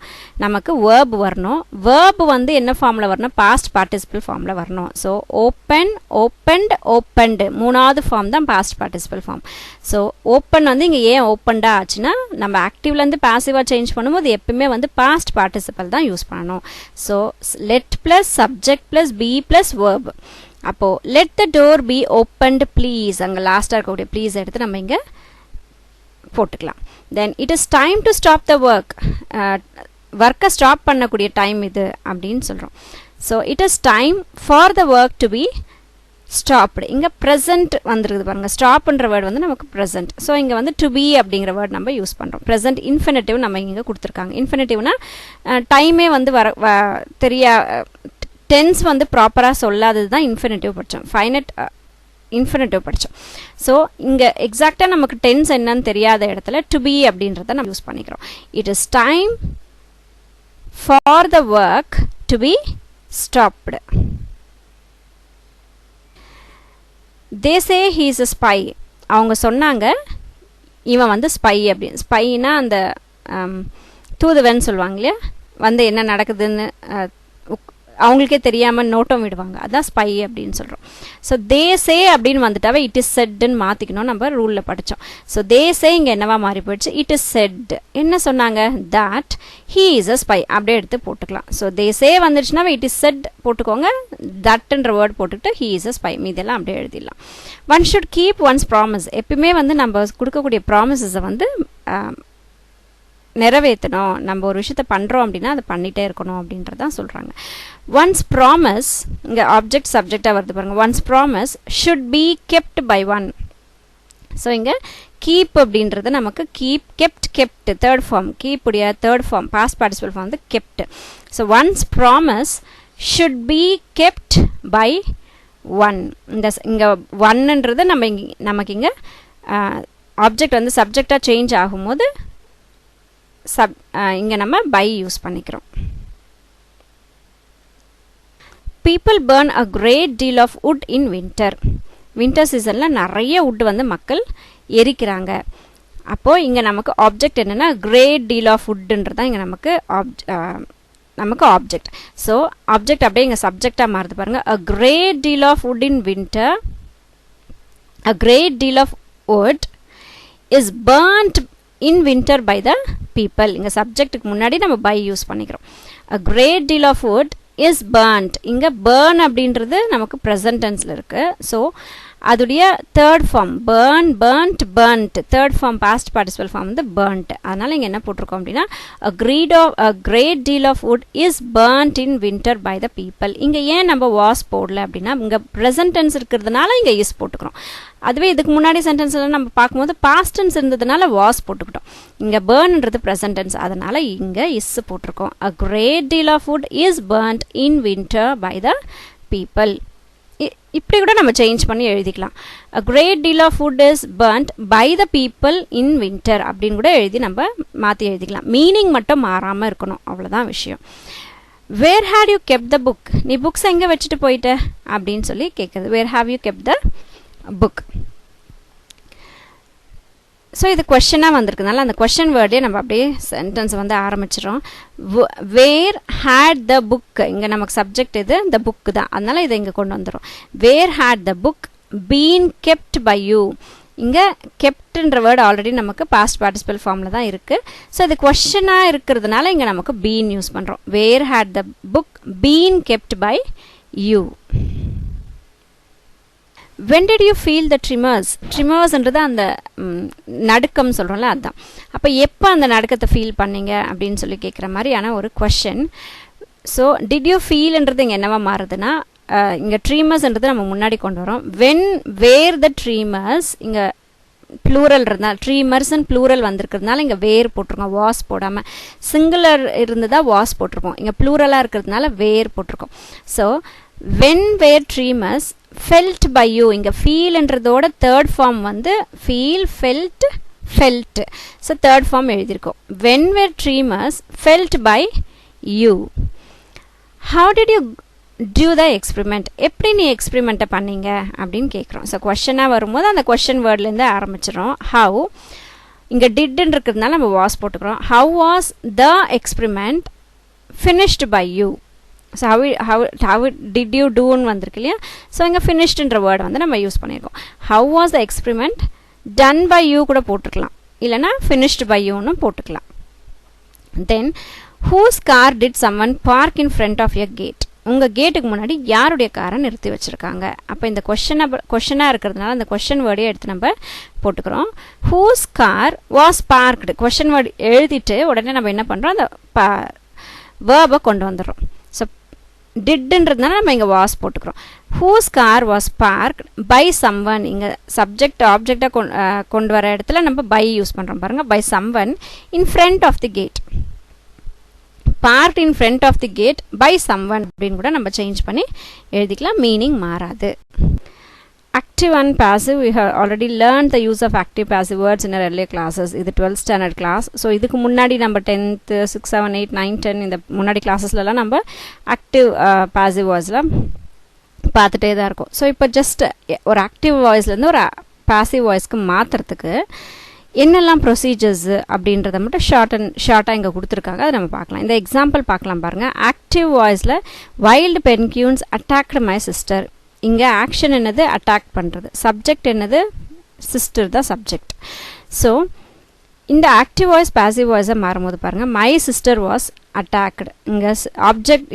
நமக்கு வேர்பு வரணும். வேர்பு வந்து என்ன ஃபார்மில் வரணும்? பாஸ்ட் பார்ட்டிசிபிள் ஃபார்மில் வரணும். ஸோ ஓப்பன், ஓப்பன்டு, ஓப்பன்டு, மூணாவது ஃபார்ம் தான் past participle form. So open வந்து இங்கே ஏன் ஓப்பன்டா ஆச்சுன்னா நம்ம ஆக்டிவ்லேருந்து பாசிவாக சேஞ்ச் பண்ணும்போது எப்பவுமே வந்து பாஸ்ட் பார்ட்டிசிபிள் தான் யூஸ் பண்ணணும். So let plus subject plus be plus verb. அப்போது let the door be opened please. அங்கே லாஸ்ட்டாக இருக்கக்கூடிய ப்ளீஸ் எடுத்து நம்ம இங்கே போட்டுக்கலாம். Then it is time to stop the work. ஒர்க்கை ஸ்டாப் பண்ணக்கூடிய டைம் இது அப்படின்னு சொல்கிறோம். So it is time for the work to be stopped. இங்கே ப்ரெசென்ட் வந்துருக்குது பாருங்கள். ஸ்டாப்ன்ற வேர்டு வந்து நமக்கு ப்ரெசென்ட். ஸோ இங்கே வந்து டு பி அப்படிங்கிற வேர்டு நம்ம யூஸ் பண்ணுறோம். ப்ரெசென்ட் இன்ஃபினிட்டிவ் நம்ம இங்கே கொடுத்துருக்காங்க. இன்ஃபினிட்டிவ்னா டைமே வந்து டென்ஸ் வந்து ப்ராப்பராக சொல்லாதது தான் இன்ஃபினிட்டிவ் படித்தோம். ஃபைனட் இன்ஃபினிட்டிவ் படித்தோம். ஸோ இங்கே எக்ஸாக்டாக நமக்கு டென்ஸ் என்னன்னு தெரியாத இடத்துல டு பி அப்படின்றத நம்ம யூஸ் பண்ணிக்கிறோம். It is time for the work to be stopped. They say he is a spy. அவங்க சொன்னாங்க இவன் வந்து ஸ்பை அப்படின்னு. ஸ்பைனா அந்த தூதுவன் சொல்லுவாங்க இல்லையா, வந்து என்ன நடக்குதுன்னு அவங்களுக்கே தெரியாமல் நோட்டம் விடுவாங்க, அதான் ஸ்பை அப்படின்னு சொல்கிறோம். ஸோ தே சே அப்படின்னு வந்துட்டாவே இட் இஸ் செட்ன்னு மாற்றிக்கணும், நம்ம ரூலில் படித்தோம். ஸோ தே சே இங்கே என்னவா மாறி போயிடுச்சு? It is set. என்ன சொன்னாங்க? That he is a spy. அப்படியே எடுத்து போட்டுக்கலாம். ஸோ தே சே வந்துடுச்சுன்னா இட் இஸ் செட் போட்டுக்கோங்க, தட்ன்ற வேர்ட் போட்டுக்கிட்டு ஹீ இஸ் அ ஸ்பை, மீதெல்லாம் அப்படியே எழுதிடலாம். One should keep once promise. எப்பயுமே வந்து நம்ம கொடுக்கக்கூடிய ப்ராமிசஸை வந்து நிறைவேற்றணும். நம்ம ஒரு விஷயத்தை பண்ணுறோம் அப்படின்னா அதை பண்ணிகிட்டே இருக்கணும் அப்படின்றதான் சொல்கிறாங்க. ஒன்ஸ் ப்ராமிஸ், இங்கே ஆப்ஜெக்ட் சப்ஜெக்டாக வருது பாருங்கள். Once promise should be kept by one. So இங்கே கீப் அப்படின்றது நமக்கு keep, kept, kept third form. Keep உடைய third form past participle form வந்து kept. So once promise should be kept by 1. இங்க 1ன்றது நமக்கு இங்க ஆப்ஜெக்ட் வந்து சப்ஜெக்டா சேஞ்ச் ஆகும்போது இங்க நம்ம by யூஸ் பண்ணிக்கிறோம். People burn a great deal of wood in winter. Winter seasonல நிறைய wood வந்து மக்கள் எரிக்கிறாங்க. அப்போ இங்க நமக்கு ஆப்ஜெக்ட் என்னன்னா great deal of woodன்றதா இங்க நமக்கு ஆப்ஜெக்ட். ஸோ ஆப்ஜெக்ட் அப்படியே இங்க சப்ஜெக்டா மாறுது பாருங்க. A great deal of wood in winter. A great deal of wood is burnt in winter by the people. இங்க சப்ஜெக்ட்டுக்கு முன்னாடி நம்ம by யூஸ் பண்ணிக்கிறோம். A great deal of wood is burnt. இங்க burn அப்படின்றது நமக்கு present tenseல இருக்கு. ஸோ அதுடைய third form burn, burnt, burnt. third form past participle form வந்து burnt. அதனால இங்க என்ன போட்டிருக்கோம் அப்படின்னா a great deal of wood is burnt in winter by the people. இங்க ஏன் நம்ம was போடல அப்படின்னா இங்க present tense இருக்கிறதுனால இங்க is போட்டுக்கிறோம். அதுவே இதுக்கு முன்னாடி சென்டென்ஸ்ல நம்ம பார்க்கும்போது past tense இருந்ததுனால was போட்டுக்கிட்டோம். இங்க burnன்றது present tense, அதனால இங்க is போட்டிருக்கோம். A great deal of wood is burnt in winter by the people. இப்படி கூட நம்ம சேஞ்ச் பண்ணி எழுதிக்கலாம். A great deal of wood is burnt by the people in winter அப்படின்னு கூட எழுதி நம்ம மாற்றி எழுதிக்கலாம். மீனிங் மட்டும் மாறாமல் இருக்கணும், அவ்வளோதான் விஷயம். Where had you kept the book? நீ புக்ஸ் எங்கே வச்சுட்டு போயிட்ட அப்படின்னு சொல்லி கேட்குறது. Where have you kept the book? So இது கொஷனாக வந்திருக்குனால அந்த கொஷன் வேர்டே நம்ம அப்படியே சென்டென்ஸ் வந்து ஆரம்பிச்சிடும். வேர் ஹேட் த புக், இங்கே நமக்கு சப்ஜெக்ட் இது இந்த புக்கு தான், அதனால இதை இங்கே கொண்டு வந்துடும். Where had the book been kept by you. இங்கே கெப்ட்ன்ற வேர்டு ஆல்ரெடி நமக்கு பாஸ்ட் பார்ட்டிசிபல் ஃபார்மில் தான் இருக்குது. ஸோ இது கொஷனாக இருக்கிறதுனால இங்கே நமக்கு பீன் யூஸ் பண்ணுறோம். Where had the book been kept by you. When did you feel the tremors? Tremorsன்றது அந்த நடுக்கம் சொல்கிறோம்ல, அதுதான். அப்போ எப்போ அந்த நடுக்கத்தை ஃபீல் பண்ணீங்க அப்படின்னு சொல்லி கேட்குற மாதிரியான ஒரு கொஷன். ஸோ டிட் யூ ஃபீல்ன்றது இங்கே என்னவா மாறுதுன்னா இங்கே ட்ரீமர்ஸ்ன்றது நம்ம முன்னாடி கொண்டு வரோம். வென் வேர் த ட்ரீமர்ஸ், இங்கே ப்ளூரல் இருந்தால் ட்ரீமர்ஸ்ன்னு ப்ளூரல் வந்திருக்கிறதுனால இங்கே வேர் போட்டிருக்கோம், வாஸ் போடாமல். சிங்குலர் இருந்ததா வாஸ் போட்டிருக்கோம், இங்கே ப்ளூரலாக இருக்கிறதுனால வேர் போட்டிருக்கோம். So when were tremors felt by you, இங்க feelன்றதோட third form வந்து feel, felt. so third form எழுதிருக்கோம். When were tremors felt by you? How did you do the experiment? எப்படி நீ எக்ஸ்பெரிமெண்ட்டை பண்ணீங்க அப்படின்னு கேட்குறோம். ஸோ கொஷனாக வரும்போது அந்த கொஷன் வேர்ட்லேருந்து ஆரம்பிச்சிடும். how இங்கே டிட்ன்னு இருக்கிறதுனால நம்ம was போட்டுக்கிறோம். how was the experiment finished by you? So how did you doன்னு வந்திருக்கு இல்லையா. ஸோ இங்கே ஃபினிஷ்டுன்ற வேர்டு வந்து நம்ம யூஸ் பண்ணியிருக்கோம். how was the experiment done by you கூட போட்டுக்கலாம், இல்லைனா finished by youன்னு போட்டுக்கலாம். then whose car did someone park in front of your gate? உங்கள் கேட்டுக்கு முன்னாடி யாருடைய காரை நிறுத்தி வச்சுருக்காங்க. அப்போ இந்த கொஷனாக இருக்கிறதுனால அந்த கொஷன் வேர்டே எடுத்து நம்ம போட்டுக்கிறோம். whose car was parked, question word எழுதிட்டு உடனே நம்ம என்ன பண்ணுறோம், அந்த வேர்பை கொண்டு வந்துடுறோம். ஸோ டிட்ன்றதுனால நம்ம இங்கே வாஸ் போட்டுக்கிறோம். whose car was parked by someone, இங்கே சப்ஜெக்ட் ஆப்ஜெக்டாக கொண்டு வர இடத்துல நம்ம by யூஸ் பண்ணுறோம் பாருங்கள். by someone in front of the gate. parked in front of the gate by someone அப்படின்னு கூட நம்ம சேஞ்ச் பண்ணி எழுதிக்கலாம், மீனிங் மாறாது. Active and passive, we have already learned the use of active passive words in our earlier classes. இது 12th standard class. ஸோ இதுக்கு முன்னாடி நம்ம 10th 6 7 8 9 10 இந்த முன்னாடி கிளாஸஸ்லாம் நம்ம ஆக்டிவ் பாசிவ் வாய்ஸ்லாம் பார்த்துட்டே தான் இருக்கோம். ஸோ இப்போ ஜஸ்ட் ஒரு ஆக்டிவ் வாய்ஸ்லேருந்து ஒரு பாசிவ் வாய்ஸ்க்கு மாற்றுறதுக்கு என்னெல்லாம் ப்ரொசீஜர்ஸ் அப்படின்றத மட்டும் ஷார்ட்டாக இங்கே கொடுத்துருக்காங்க, அதை நம்ம பார்க்கலாம். இந்த எக்ஸாம்பிள் பார்க்கலாம் பாருங்கள். ஆக்டிவ் வாய்ஸில் வைல்டு பென்க்யூன்ஸ் அட்டாக்டு மை சிஸ்டர். இங்கே ஆக்ஷன் என்னது, அட்டாக் பண்ணுறது. சப்ஜெக்ட் என்னது, சிஸ்டர் தான் சப்ஜெக்ட். ஸோ இந்த ஆக்டிவ் வாய்ஸ் பாசிவ் வாய்ஸாக மாறும்போது பாருங்கள், மை சிஸ்டர் வாஸ் அட்டாக்டு.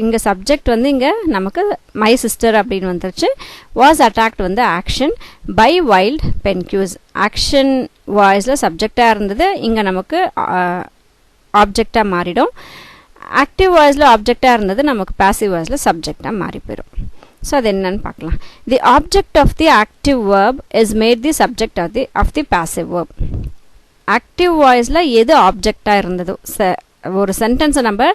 இங்கே சப்ஜெக்ட் வந்து இங்கே நமக்கு மை சிஸ்டர் அப்படின்னு வந்துருச்சு. வாஸ் அட்டாக்ட் வந்து ஆக்ஷன் பை வைல்ட் பென்க்யூஸ். ஆக்ஷன் வாய்ஸில் சப்ஜெக்டாக இருந்தது, இங்கே நமக்கு ஆப்ஜெக்டாக மாறிடும். ஆக்டிவ் வாய்ஸில் ஆப்ஜெக்டாக இருந்தது, நமக்கு பாசிவ் வாய்ஸில் சப்ஜெக்டாக மாறி போயிடும். ஸோ அது என்னன்னு பார்க்கலாம். The object of the active verb is made the subject of the passive verb. Active வாய்ஸில் எது ஆப்ஜெக்டாக இருந்ததோ ஒரு சென்டென்ஸை நம்ம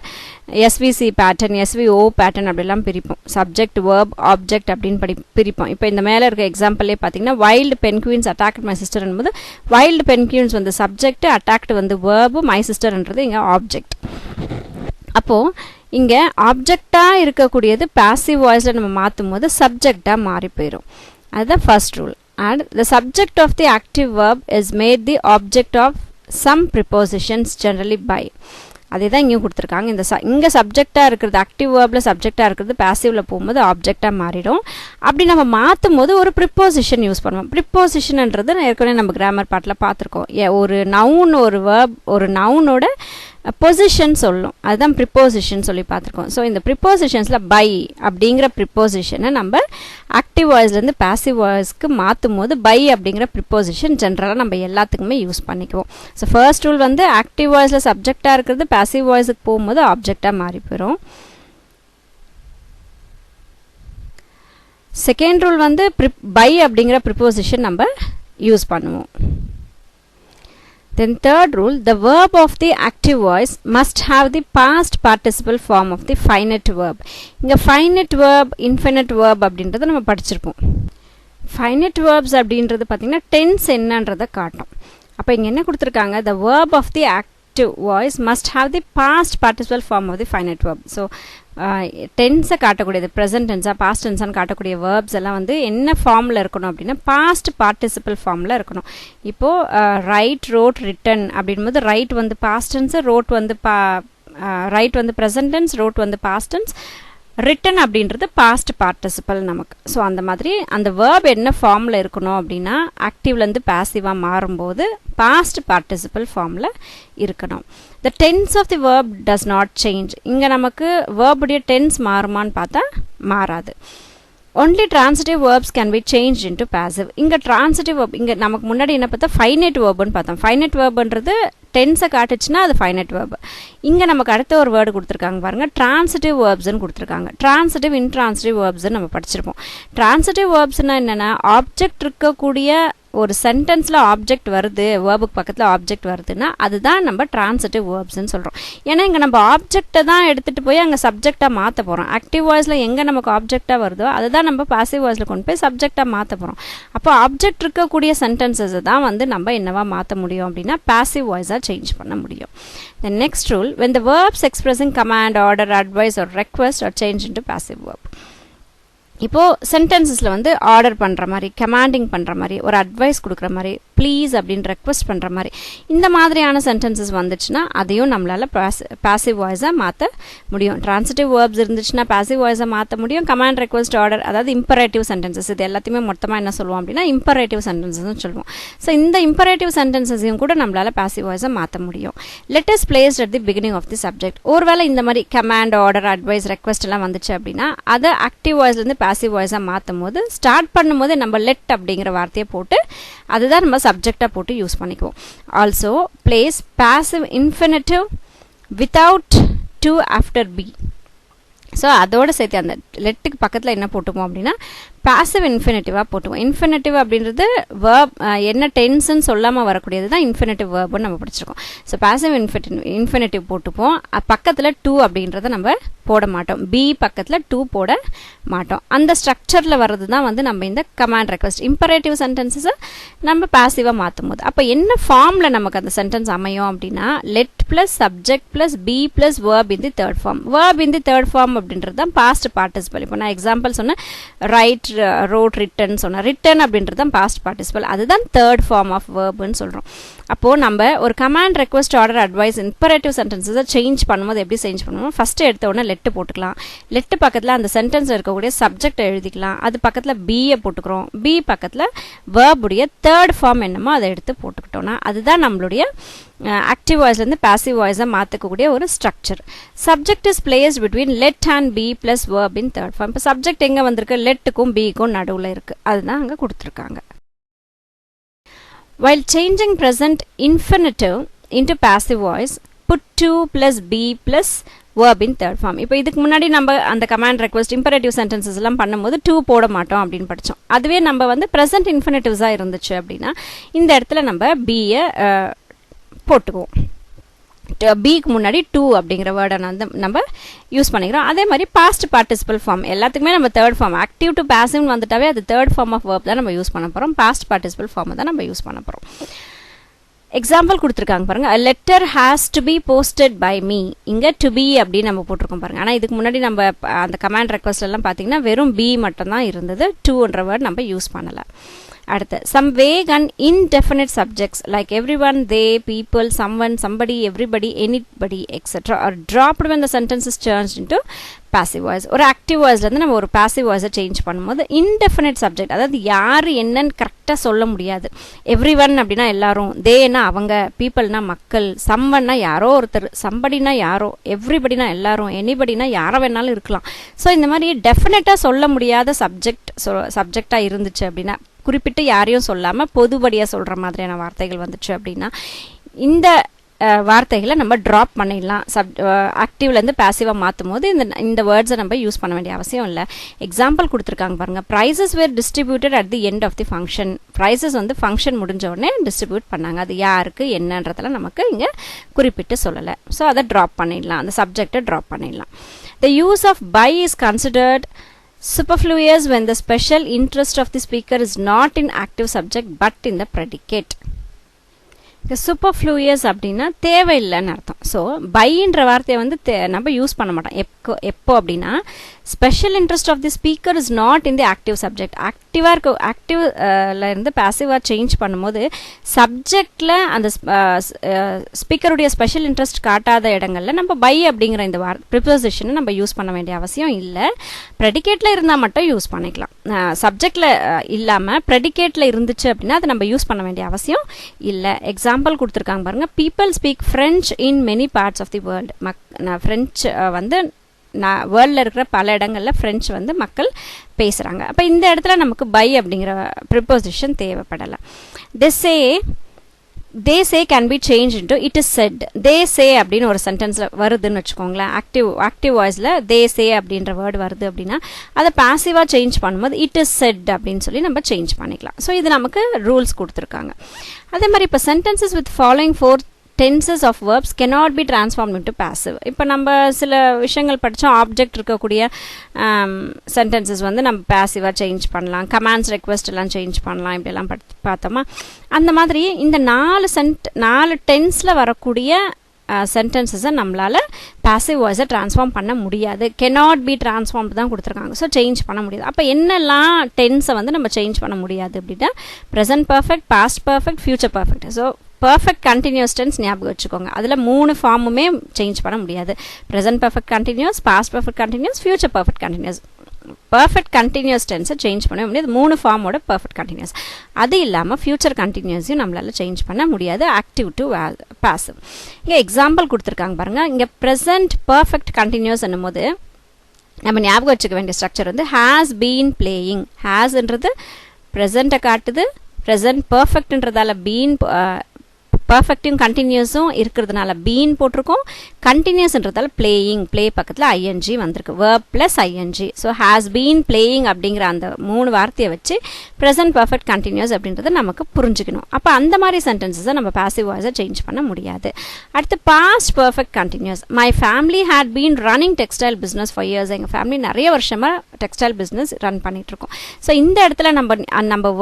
எஸ்விசி பேட்டர்ன் எஸ்விஓ பேட்டர்ன் அப்படிலாம் பிரிப்போம். சப்ஜெக்ட் வேர்ப் ஆப்ஜெக்ட் அப்படின்னு பிரிப்போம். இப்போ இந்த மேலே இருக்க எக்ஸாம்பிளே பார்த்தீங்கன்னா wild Penguins attacked my sister என்பது வைல்டு பென்குயின்ஸ் வந்து சப்ஜெக்ட், அட்டாக்ட் வந்து வேர்பு, மை சிஸ்டர்ன்றது இங்கே ஆப்ஜெக்ட். அப்போது இங்கே ஆப்ஜெக்டாக இருக்கக்கூடியது பாசிவ் வாய்ஸில் நம்ம மாற்றும் போது சப்ஜெக்டாக மாறி போயிடும். அதுதான் first rule. And the subject of the active verb is made the object of some prepositions generally by. அதே தான் இங்கேயும் கொடுத்துருக்காங்க. இங்கே சப்ஜெக்டாக இருக்கிறது ஆக்டிவ் வேர்பில் சப்ஜெக்டாக இருக்கிறது பாசிவில் போகும்போது ஆப்ஜெக்டாக மாறிடும். அப்படி நம்ம மாற்றும் போது ஒரு ப்ரிப்போசிஷன் யூஸ் பண்ணுவோம். ப்ரிப்போசிஷன்ன்றது ஏற்கனவே நம்ம கிராமர் பாட்டில் பார்த்துருக்கோம். ஒரு நவுன் ஒரு வேர்ப் ஒரு நவுனோட பொசிஷன் சொல்லும், அதுதான் ப்ரிப்போசிஷன் சொல்லி பார்த்துருக்கோம். ஸோ இந்த ப்ரிப்போசிஷன்ஸில் பை அப்படிங்கிற ப்ரிப்போசிஷனை நம்ம ஆக்டிவ் வாய்ஸ்லேருந்து பாசிவ் வாய்ஸ்க்கு மாற்றும் போது பை அப்படிங்கிற ப்ரிப்போசிஷன் ஜென்ரலாக நம்ம எல்லாத்துக்குமே யூஸ் பண்ணிக்குவோம். ஸோ ஃபர்ஸ்ட் ரூல் வந்து ஆக்டிவ் வாய்ஸில் சப்ஜெக்டாக இருக்கிறது பாசிவ் வாய்ஸுக்கு போகும்போது ஆப்ஜெக்டாக மாறி போயிடும். செகண்ட் ரூல் வந்து பை அப்படிங்கிற ப்ரிப்போசிஷன் நம்ம யூஸ் பண்ணுவோம். Then third rule, the verb of the active voice must have the past participle form of the finite verb. இங்க finite verb, infinite verb அப்படின்றத நம்ம படிச்சிருப்போம். Finite verbs அப்படின்றது பார்த்தீங்கன்னா tense என்னன்றதை காட்டும். அப்போ இங்கே என்ன கொடுத்துருக்காங்க, the verb of the active voice must have the past participle form of the finite verb. So டென்ஸை காட்டக்கூடியது ப்ரெசன்ட் டென்ஸாக பாஸ்ட் டென்ஸான்னு காட்டக்கூடிய வேர்ப்ஸ் எல்லாம் வந்து என்ன ஃபார்மில் இருக்கணும் அப்படின்னா பாஸ்ட் பார்ட்டிசிபிள் ஃபார்மில் இருக்கணும். இப்போது ரைட், ரோட், ரிட்டன் அப்படின்போது ரைட் வந்து பாஸ்ட் டென்ஸ், ரோட் வந்து ரைட் வந்து ப்ரெசன்ட் டென்ஸ், ரோட் வந்து பாஸ்ட் டென்ஸ், ரிட்டன் அப்படின்றது பாஸ்ட் பார்ட்டிசிபிள் நமக்கு. ஸோ அந்த மாதிரி அந்த வேர்ப் என்ன ஃபார்மில் இருக்கணும் அப்படின்னா ஆக்டிவ்லேருந்து பாசிவாக மாறும்போது பாஸ்ட் பார்ட்டிசிபிள் ஃபார்மில் இருக்கணும். The tense of the verb does not change. இங்கே நமக்கு வேர்புடைய டென்ஸ் மாறுமான்னு பார்த்தா மாறாது. only transitive verbs can be changed into passive. இங்கே transitive verb இங்கே நமக்கு முன்னாடி என்ன பார்த்தா finite verbன்னு பார்த்தோம். finite verbன்றது டென்ஸை காட்டுச்சுன்னா அது finite verb. இங்கே நமக்கு அடுத்த ஒரு வேர்டு கொடுத்துருக்காங்க பாருங்கள், transitive verbsன்னு கொடுத்துருக்காங்க. transitive intransitive verbsன்னு நம்ம படிச்சிருப்போம். transitive verbsனா என்னென்னா ஆப்ஜெக்ட் இருக்கக்கூடிய ஒரு சென்டென்ஸில் ஆப்ஜெக்ட் வருது, வேர்புக்கு பக்கத்தில் ஆப்ஜெக்ட் வருதுன்னா அதுதான் நம்ம டிரான்சிட்டிவ் வேர்ப்ஸ்ன்னு சொல்கிறோம். ஏன்னா இங்கே நம்ம ஆப்ஜெக்டை தான் எடுத்துகிட்டு போய் அங்கே சப்ஜெக்டாக மாற்ற போகிறோம். ஆக்டிவ் வாய்ஸில் எங்கே நமக்கு ஆப்ஜெக்டாக வருதோ அதுதான் நம்ம பாசிவ் வாய்ஸில் கொண்டு போய் சப்ஜெக்டாக மாற்ற போகிறோம். அப்போ ஆப்ஜெக்ட் இருக்கக்கூடிய சென்டென்சஸை தான் வந்து நம்ம என்னவா மாற்ற முடியும் அப்படின்னா பாசிவ் வாய்ஸாக சேஞ்ச் பண்ண முடியும். The next rule, when the verbs expressing command, order, advice or request are changed into passive verb. இப்போது சென்டென்சஸில் வந்து ஆர்டர் பண்ணுற மாதிரி, கமாண்டிங் பண்ணுற மாதிரி, ஒரு அட்வைஸ் கொடுக்குற மாதிரி, ப்ளீஸ் அப்படின்னு ரெக்வஸ்ட் பண்ணுற மாதிரி இந்த மாதிரியான சென்டென்சஸ் வந்துச்சுன்னா அதையும் நம்மளால் பாசிவ் வாய்ஸாக மாற்ற முடியும். ட்ரான்சிட்டிவ் வேர்ப்ஸ் இருந்துச்சுன்னா பாசிவ் வாய்ஸாக மாற்ற முடியும். கமாண்ட், ரெக்வஸ்ட், ஆர்டர் அதாவது இம்பரேட்டிவ் சென்டென்சஸ் இது எல்லாத்தையுமே மொத்தமாக என்ன சொல்லுவோம் அப்படின்னா இம்பரேட்டிவ் சென்டென்சஸ்னு சொல்லுவோம். ஸோ இந்த இம்பரேட்டிவ் சென்டென்சஸையும் கூட நம்மளால் பாசிவ் வாய்ஸாக மாற்ற முடியும். Let is placed at the beginning of the subject. ஒருவேளை இந்த மாதிரி கமாண்ட், ஆர்டர், அட்வைஸ், ரெக்வஸ்ட் எல்லாம் வந்துச்சு அப்படின்னா அதை ஆக்டிவ் வாய்ஸ்லேருந்து பாசிவ் வாய்ஸாக மாற்றும் போது ஸ்டார்ட் பண்ணும்போது நம்ம லெட் அப்படிங்கிற வார்த்தையை போட்டு அதுதான் நம்ம சப்ஜெக்டாக போட்டு யூஸ் பண்ணிக்குவோம். Also place passive infinitive without to after be. So அதோடு சேர்த்து அந்த லெட்டுக்கு பக்கத்தில் என்ன போட்டுப்போம் அப்படின்னா பாசிவ் இன்ஃபினிட்டிவாக போட்டுவோம். இன்ஃபினிட்டிவ் அப்படின்றது வேர்ப் என்ன டென்ஸ்ன்னு சொல்லாமல் வரக்கூடியது தான் இன்ஃபினிட்டிவ் வேர்ப்னு நம்ம படிச்சிருக்கோம். ஸோ பாசிவ் இன்ஃபினிட்டிவ் போட்டுப்போம். பக்கத்தில் டூ அப்படின்றத நம்ம போட மாட்டோம். பி பக்கத்தில் டூ போட மாட்டோம். அந்த ஸ்ட்ரக்சரில் வர்றது தான் வந்து நம்ம இந்த கமாண்ட், ரெக்வஸ்ட், இம்பரேட்டிவ் சென்டென்சஸை நம்ம பாசிவாக மாற்றும் போது அப்போ என்ன ஃபார்மில் நமக்கு அந்த சென்டென்ஸ் அமையும் அப்படின்னா let plus subject plus be plus verb in the third form. Verb in the third form அப்படின்றது தான் பாஸ்ட் பார்ட்டிசிபிள். இப்போ நான் எக்ஸாம்பிள் சொன்னேன், ரைட், ரோட், ரிட்டன் சொன்னேன். ரிட்டன் அப்படின்றது தான் பாஸ்ட் பார்ட்டிசிபிள், அதுதான் தேர்ட் ஃபார்ம் ஆஃப் வேர்ப்னு சொல்கிறோம். அப்போது நம்ம ஒரு command, request, order, advice, imperative சென்டென்சஸை சேஞ்ச் பண்ணும்போது எப்படி சேஞ்ச் பண்ணுவோம், ஃபஸ்ட்டு எடுத்த உடனே லெட்டு போட்டுக்கலாம். லெட்டு பக்கத்தில் அந்த சென்டென்ஸில் இருக்கக்கூடிய சப்ஜெக்டை எழுதிக்கலாம். அது பக்கத்தில் பியை போட்டுக்கிறோம். பி பக்கத்தில் வேர்புடைய தேர்ட் ஃபார்ம் என்னமோ அதை எடுத்து போட்டுக்கிட்டோம்னா அதுதான் நம்மளுடைய ஆக்டிவ் வாய்ஸ்லேருந்து பாசிவ் வாய்ஸாக மாற்றக்கூடிய ஒரு structure. Subject is placed between let and be plus verb in third form. இப்போ சப்ஜெக்ட் எங்கே வந்திருக்கு, லெட்டுக்கும் பிக்கும் நடுவில் இருக்குது, அதுதான் அங்கே கொடுத்துருக்காங்க. While changing present infinitive into passive voice, put to plus be plus verb in third form. இப்போ இதுக்கு முன்னாடி நம்ம அந்த கமாண்ட், ரெக்வஸ்ட், இம்பரேட்டிவ் சென்டென்சஸ் எல்லாம் பண்ணும்போது டூ போட மாட்டோம் அப்படின்னு படித்தோம். அதுவே நம்ம வந்து ப்ரெசன்ட் இன்ஃபினிட்டிவ்ஸாக இருந்துச்சு அப்படின்னா இந்த இடத்துல நம்ம பியை போட்டுக்குவோம். பிக்கு முன்னாடி டு அப்படிங்கிற வேர்டை வந்து நம்ம யூஸ் பண்ணிக்கிறோம். அதே மாதிரி பாஸ்ட் பார்ட்டிசிபல் ஃபார்ம் எல்லாத்துக்குமே நம்ம தேர்ட் ஃபார்ம் ஆக்டிவ் டு பாசிவ்னு வந்துட்டாவே அது தேர்ட் ஃபார்ம் ஆஃப் வேர்ப் தான் நம்ம யூஸ் பண்ண போகிறோம். பாஸ்ட் பார்ட்டிசிபல் ஃபார்மை தான் நம்ம யூஸ் பண்ண போகிறோம். எக்ஸாம்பிள் கொடுத்துருக்காங்க பாருங்க. a letter has to be posted by me. இங்க to be அப்படின்னு நம்ம போட்டிருக்கோம் பாருங்க. ஆனால் இதுக்கு முன்னாடி நம்ம அந்த கமாண்ட் ரெக்வஸ்ட் எல்லாம் பார்த்தீங்கன்னா வெறும் be மட்டும் தான் இருந்தது. toன்ற வேர்ட் நம்ம யூஸ் பண்ணல. அடுத்து some vague and indefinite subjects like everyone, they, people, someone, somebody, everybody, anybody, etc. are dropped when the sentence is changed into passive voice. ஒரு active voiceல இருந்து நம்ம ஒரு passive voice சேஞ்ச் பண்ணும்போது indefinite subject, அதாவது யார் என்னன்னு கரெக்டாக சொல்ல முடியாது. everyone அப்படின்னா எல்லாரும், theyனா அவங்க, peopleனா மக்கள், someoneனா யாரோ ஒருத்தர், somebodyனா யாரோ, everybodyனா எல்லாரும், anybodyனா யாரை வேணாலும் இருக்கலாம். ஸோ இந்த மாதிரி டெஃபினட்டாக சொல்ல முடியாத சப்ஜெக்டாக இருந்துச்சு அப்படின்னா, குறிப்பிட்டு யாரையும் சொல்லாமல் பொதுபடியாக சொல்கிற மாதிரியான வார்த்தைகள் வந்துச்சு அப்படின்னா இந்த வார்த்தைகளை நம்ம ட்ராப் பண்ணிடலாம். ஆக்டிவ்லேருந்து பேசிவாக மாற்றும் போது இந்த வேர்ட்ஸை நம்ம யூஸ் பண்ண வேண்டிய அவசியம் இல்லை. எக்ஸாம்பிள் கொடுத்துருக்காங்க பாருங்கள். Prizes were distributed at the end of the function. Prizes வந்து ஃபங்க்ஷன் முடிஞ்ச உடனே டிஸ்ட்ரிபியூட் பண்ணாங்க. அது யாருக்கு என்னன்றதெல்லாம் நமக்கு இங்கே குறிப்பிட்டு சொல்லலை. ஸோ அதை ட்ராப் பண்ணிடலாம், அந்த சப்ஜெக்டை ட்ராப் பண்ணிடலாம். The use of by is considered superfluous when the special interest of the speaker is not in active subject but in the predicate. superfluous அப்படின்னா தேவையில்லைன்னு அர்த்தம். ஸோ பைன்ற வார்த்தையை வந்து நம்ம யூஸ் பண்ண மாட்டோம். எப்போ அப்படின்னா special interest of the speaker is not in the active subject. ஆக்டிவாக இருக்க ஆக்டிவ்ல இருந்து பேசிவாக சேஞ்ச் பண்ணும்போது சப்ஜெக்டில் அந்த ஸ்பீக்கருடைய ஸ்பெஷல் இன்ட்ரெஸ்ட் காட்டாத இடங்களில் நம்ம பை அப்படிங்கிற இந்த ப்ரிப்போசிஷனை நம்ம யூஸ் பண்ண வேண்டிய அவசியம் இல்லை. ப்ரெடிகேட்டில் இருந்தால் மட்டும் யூஸ் பண்ணிக்கலாம். சப்ஜெக்டில் இல்லாமல் ப்ரெடிகேட்டில் இருந்துச்சு அப்படின்னா அதை நம்ம யூஸ் பண்ண வேண்டிய அவசியம் இல்லை. எக்ஸாம்பிள் கொடுத்துருக்காங்க பாருங்க. People speak French in many parts of the world. French வந்து வேர்ல்டில் இருக்கிற பல இடங்களில் ஃப்ரெஞ்ச் வந்து மக்கள் பேசுகிறாங்க. அப்போ இந்த இடத்துல நமக்கு பை அப்படிங்கிற preposition தேவைப்படலை. they say can be changed into it is said. they say அப்படின்னு ஒரு சென்டென்ஸில் வருதுன்னு வச்சுக்கோங்களேன். ஆக்டிவ் வாய்ஸில் they say அப்படின்ற வேர்டு வருது அப்படின்னா அதை பாசிவாக சேஞ்ச் பண்ணும்போது it is said அப்படின்னு சொல்லி நம்ம சேஞ்ச் பண்ணிக்கலாம். ஸோ இது நமக்கு ரூல்ஸ் கொடுத்துருக்காங்க. அதே மாதிரி இப்போ sentences with following 4 tenses of verbs cannot be transformed into passive. இப்போ நம்ம சில விஷயங்கள் படித்தோம். ஆப்ஜெக்ட் இருக்கக்கூடிய சென்டென்சஸ் வந்து நம்ம பாசிவாக சேஞ்ச் பண்ணலாம், கமாண்ட்ஸ் ரெக்வெஸ்ட் எல்லாம் சேஞ்ச் பண்ணலாம், இப்படியெல்லாம் பார்த்தோமா. அந்த மாதிரி இந்த 4 டென்ஸில் வரக்கூடிய சென்டென்சஸை நம்மளால் பாசிவ் வாய்ஸை ட்ரான்ஸ்ஃபார்ம் பண்ண முடியாது. கெனாட் பி ட்ரான்ஸ்ஃபார்ம்டு தான் கொடுத்துருக்காங்க. ஸோ சேஞ்ச் பண்ண முடியாது. அப்போ என்னெல்லாம் டென்ஸை வந்து நம்ம சேஞ்ச் பண்ண முடியாது அப்படின்னா present perfect, past perfect, future perfect. So perfect continuous tense ஞாபகம் வச்சுக்கோங்க. அதில் 3 ஃபார்முமே சேஞ்ச் பண்ண முடியாது. Present perfect continuous, past perfect continuous, future perfect continuous. Perfect continuous டென்ஸை சேஞ்ச் பண்ண முடியாது. 3 ஃபார்மோட பர்ஃபெக்ட் கண்டினியூஸ். அது இல்லாமல் ஃபியூச்சர் கண்டினியூஸையும் நம்மளால் சேஞ்ச் பண்ண முடியாது. Active to passive. இங்கே எக்ஸாம்பிள் கொடுத்துருக்காங்க பாருங்கள். இங்கே ப்ரெசன்ட் பர்ஃபெக்ட் கண்டினியூஸ் என்னும் போது நம்ம ஞாபகம் வச்சுக்க வேண்டிய ஸ்ட்ரக்சர் வந்து ஹேஸ் பீன் பிளேயிங். ஹேஸ்ன்றது ப்ரெசண்ட்டை காட்டுது. ப்ரெசன்ட் பர்ஃபெக்ட்ன்றதால பீன் பர்ஃபெக்டும் கண்டினியூஸும் இருக்கிறதுனால பீன் போட்டிருக்கோம். கண்டினியூஸ்ன்றதால பிளேயிங், பிளே பக்கத்தில் ஐஎன்ஜி வந்திருக்கு. Verb plus ING. So has been playing அப்படிங்கிற அந்த 3 வார்த்தையை வச்சு ப்ரெசன்ட் பர்ஃபெக்ட் கண்டினியூஸ் அப்படின்றத நமக்கு புரிஞ்சுக்கணும். அப்போ அந்த மாதிரி சென்டென்சஸை நம்ம பாசிவ் வாய்ஸை சேஞ்ச் பண்ண முடியாது. அடுத்து past perfect continuous. My family had been running textile business for years. எங்கள் ஃபேமிலி நிறைய வருஷமாக டெக்ஸ்டைல் பிஸ்னஸ் ரன் பண்ணிகிட்ருக்கோம். ஸோ இந்த இடத்துல நம்ம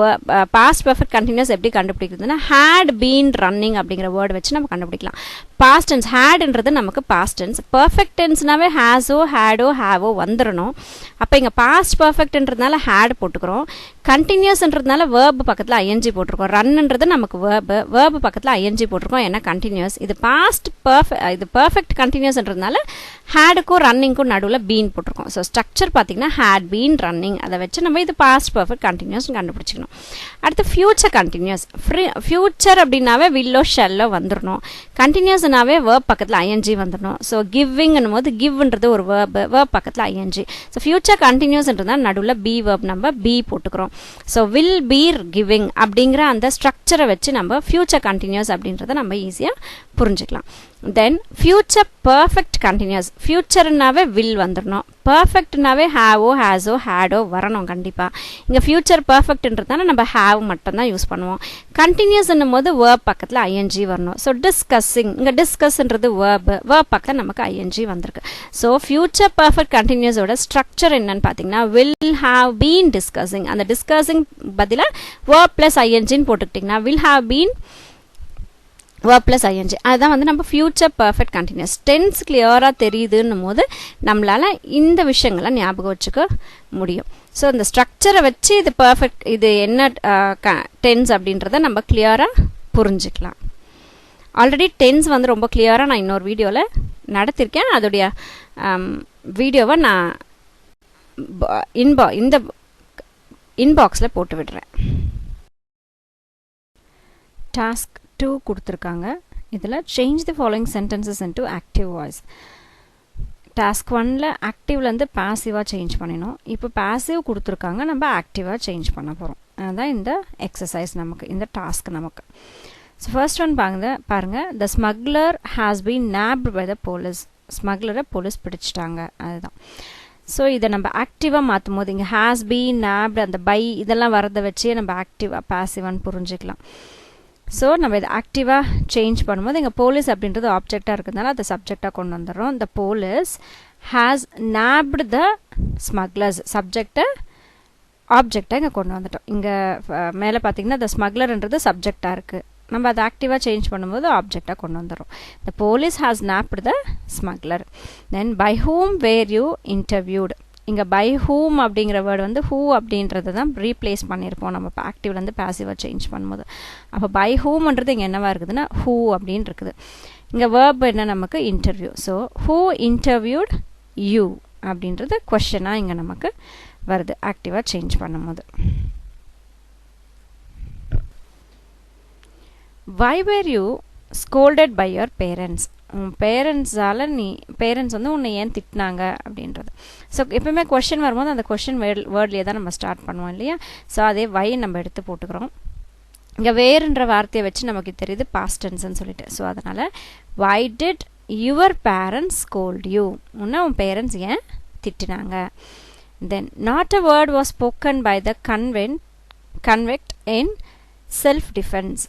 பாஸ்ட் பர்ஃபெக்ட் கண்டினியூஸ் எப்படி கண்டுபிடிக்கிறதுனா ஹேட் பீன் ரன்னிங் அப்படிங்கிற வேர்டு வச்சு நம்ம கண்டுபிடிக்கலாம். பாஸ்ட் டென்ஸ் ஹேட்ன்றது நமக்கு பாஸ்ட் டென்ஸ். பர்ஃபெக்ட் டென்ஸ்னாவே ஹேஸோ ஹேடோ ஹேவோ வந்துடணும். அப்போ இங்கே பாஸ்ட் பர்ஃபெக்ட்ன்றதுனால ஹேட் போட்டுக்கிறோம். கண்டினியூஸ்ன்றதுனால வேர்பு பக்கத்தில் ஐஎன்ஜி போட்டிருக்கோம். ரன்ன்றது நமக்கு வேர்பு பக்கத்தில் ஐஎன்ஜி போட்டிருக்கோம். ஏன்னா கண்டினியூஸ். இது பர்ஃபெக்ட் கண்டினியூஸ்ன்றதுனால ஹேடுக்கும் ரன்னிங்க்கும் நடுவில் பீன் போட்டிருக்கோம். ஸோ ஸ்ட்ரக்சர் பார்த்தீங்கன்னா ஹேட் பீன் ரன்னிங். அதை வச்சு நம்ம இது பாஸ்ட் பர்ஃபெக்ட் கண்டினியூஸ் கண்டுபிடிச்சிக்கணும். அடுத்து ஃபியூச்சர் கண்டினியூஸ். ஃபியூச்சர் அப்படின்னாவே வில்லோ ஷெல்லோ வந்துடணும். கண்டினியூஸ்னாவே வேர்ப் பக்கத்தில் ஐஎன்ஜி வந்துடணும். ஸோ கிவ்விங்னும் போது கிவ்ன்றது ஒரு வேர்ப் பக்கத்தில் ஐஎன்ஜி. ஸோ ஃபியூச்சர் கண்டினியூஸ்ன்றதுனால நடுவில் பி வேர்ப் நம்ம பி போட்டுக்கிறோம். ஸோ வில் பி கிவிங் அப்படிங்கிற அந்த ஸ்ட்ரக்சரை வச்சு நம்ம ஃபியூச்சர் கண்டினியூஸ் அப்படின்றத நம்ம ஈஸியாக புரிஞ்சுக்கலாம். Then future perfect continuous futureனாவே will வந்துறணும் perfectனாவே have has had வரணும் கண்டிப்பா இங்க future perfectன்றதால நம்ம have மட்டும் தான் யூஸ் பண்ணுவோம் continuous என்னும்போது verb பக்கத்துல ing வரணும் so discussing இங்க discussன்றது verb பக்கத்துல நமக்கு ing வந்திருக்கு so future perfect continuous ஓட ஸ்ட்ரக்சர் என்னன்னு பாத்தீங்கன்னா will have been discussing அந்த discussing பதிலா verb plus ing ன்னு போட்டுக்கிட்டீங்கன்னா will have been verb plus ing அதான் வந்து நம்ம future perfect continuous tense clear-ஆ தெரியுதுன்னும் போது நம்மளால இந்த விஷயங்களை ஞாபகம் வச்சுக்க முடியும் ஸோ இந்த ஸ்ட்ரக்சரை வச்சு இது பர்ஃபெக்ட் இது என்ன டென்ஸ் அப்படின்றத நம்ம கிளியரா புரிஞ்சுக்கலாம் ஆல்ரெடி டென்ஸ் வந்து ரொம்ப கிளியரா நான் இன்னொரு வீடியோவில் நடத்திருக்கேன் அதோடைய வீடியோவை நான் இந்த இன்பாக்ஸில் போட்டு விடுறேன் டாஸ்க் 2 கொடுத்திருக்காங்க இதில் change the following sentences into active voice task 1ல ஆக்டிவ்லேருந்து பாசிவாக சேஞ்ச் பண்ணினோம் இப்போ பாசிவ் கொடுத்துருக்காங்க நம்ம ஆக்டிவாக சேஞ்ச் பண்ண போகிறோம் அதுதான் இந்த எக்ஸசைஸ் நமக்கு இந்த டாஸ்க் நமக்கு ஸோ ஃபர்ஸ்ட் ஒன் பாருங்க the smuggler has been nabbed by the police ஸ்மக்லரை போலீஸ் பிடிச்சிட்டாங்க அதுதான் ஸோ இதை நம்ம ஆக்டிவாக மாற்றும் போது இங்கே ஹாஸ் பீன் nabbed அந்த பை இதெல்லாம் வரதை வச்சே நம்ம ஆக்டிவாக பாசிவான்னு புரிஞ்சுக்கலாம் ஸோ நம்ம இதை ஆக்டிவாக சேஞ்ச் பண்ணும்போது இங்கே போலீஸ் அப்படின்றது ஆப்ஜெக்டாக இருக்கிறதுனால அதை சப்ஜெக்டாக கொண்டு வந்துடுறோம் த police has nabbed the smugglers சப்ஜெக்டை ஆப்ஜெக்டாக இங்கே கொண்டு வந்துட்டோம் இங்கே மேலே பார்த்தீங்கன்னா த ஸ்மக்லர்ன்றது சப்ஜெக்டாக இருக்குது நம்ம அதை ஆக்டிவாக சேஞ்ச் பண்ணும்போது ஆப்ஜெக்டாக கொண்டு வந்துடும் the police has nabbed the smuggler then by whom were you interviewed இங்கே பை ஹூம் அப்படிங்கிற வேர்டு வந்து ஹூ அப்படின்றத தான் ரீப்ளேஸ் பண்ணியிருப்போம் நம்ம இப்போ ஆக்டிவ்லேருந்து பாசிவாக சேஞ்ச் பண்ணும்போது அப்போ பை ஹூம்ன்றது இங்கே என்னவா இருக்குதுன்னா ஹூ அப்படின்னு இருக்குது இங்கே வேர்ப் என்ன நமக்கு interview so who interviewed you அப்படின்றது கொஸ்டினாக இங்கே நமக்கு வருது ஆக்டிவாக சேஞ்ச் பண்ணும்போது why were you scolded by your parents பேரண்ட்ஸால் பேரண்ட்ஸ் வந்து உன்னை ஏன் திட்டினாங்க அப்படின்றது ஸோ எப்பவுமே கொஷின் வரும்போது அந்த கொஷின் வேர்ட்லேயே தான் நம்ம ஸ்டார்ட் பண்ணுவோம் இல்லையா ஸோ அதே வை நம்ம எடுத்து போட்டுக்கிறோம் இங்கே வேறுன்ற வார்த்தையை வச்சு நமக்கு தெரியுது பாஸ்ட் டென்ஸ்ன்னு சொல்லிட்டு ஸோ அதனால் why did your parents scold you உன்னை உன் பேரண்ட்ஸ் ஏன் திட்டினாங்க then not a word was spoken by the convict in self defence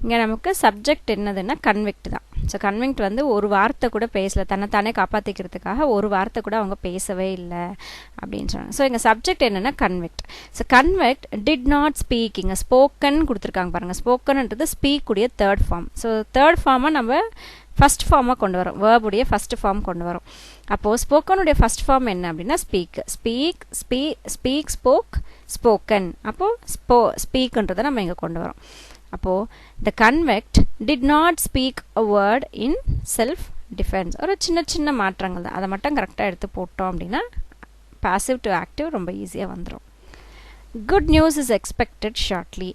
இங்கே நமக்கு சப்ஜெக்ட் என்னதுன்னா கன்விக்ட் தான் ஸோ கன்விக்ட் வந்து ஒரு வார்த்தை கூட பேசலை தன்னைத்தானே காப்பாற்றிக்கிறதுக்காக ஒரு வார்த்தை கூட அவங்க பேசவே இல்லை அப்படின்னு சொன்னாங்க ஸோ இங்கே சப்ஜெக்ட் என்னென்னா convict so convict did not speak இங்கே ஸ்போக்கன் கொடுத்துருக்காங்க பாருங்கள் ஸ்போக்கன்ன்றது ஸ்பீக் உடைய தேர்ட் ஃபார்ம் ஸோ தேர்ட் ஃபார்மாக நம்ம ஃபஸ்ட் ஃபார்மாக கொண்டு வரோம் வேர்புடைய ஃபஸ்ட் ஃபார்ம் கொண்டு வரோம் அப்போது ஸ்போக்கனுடைய ஃபஸ்ட் ஃபார்ம் என்ன அப்படின்னா ஸ்பீக் ஸ்போக் ஸ்போக்கன் அப்போது ஸ்பீக்ன்றதை நம்ம இங்கே கொண்டு வரோம் அப்போது the convict did not speak a word in self defence ஒரு சின்ன மாற்றங்கள் தான் அதை மட்டும் கரெக்டாக எடுத்து போட்டோம் அப்படின்னா பாசிவ் டு ஆக்டிவ் ரொம்ப ஈஸியாக வந்துடும் good news is expected shortly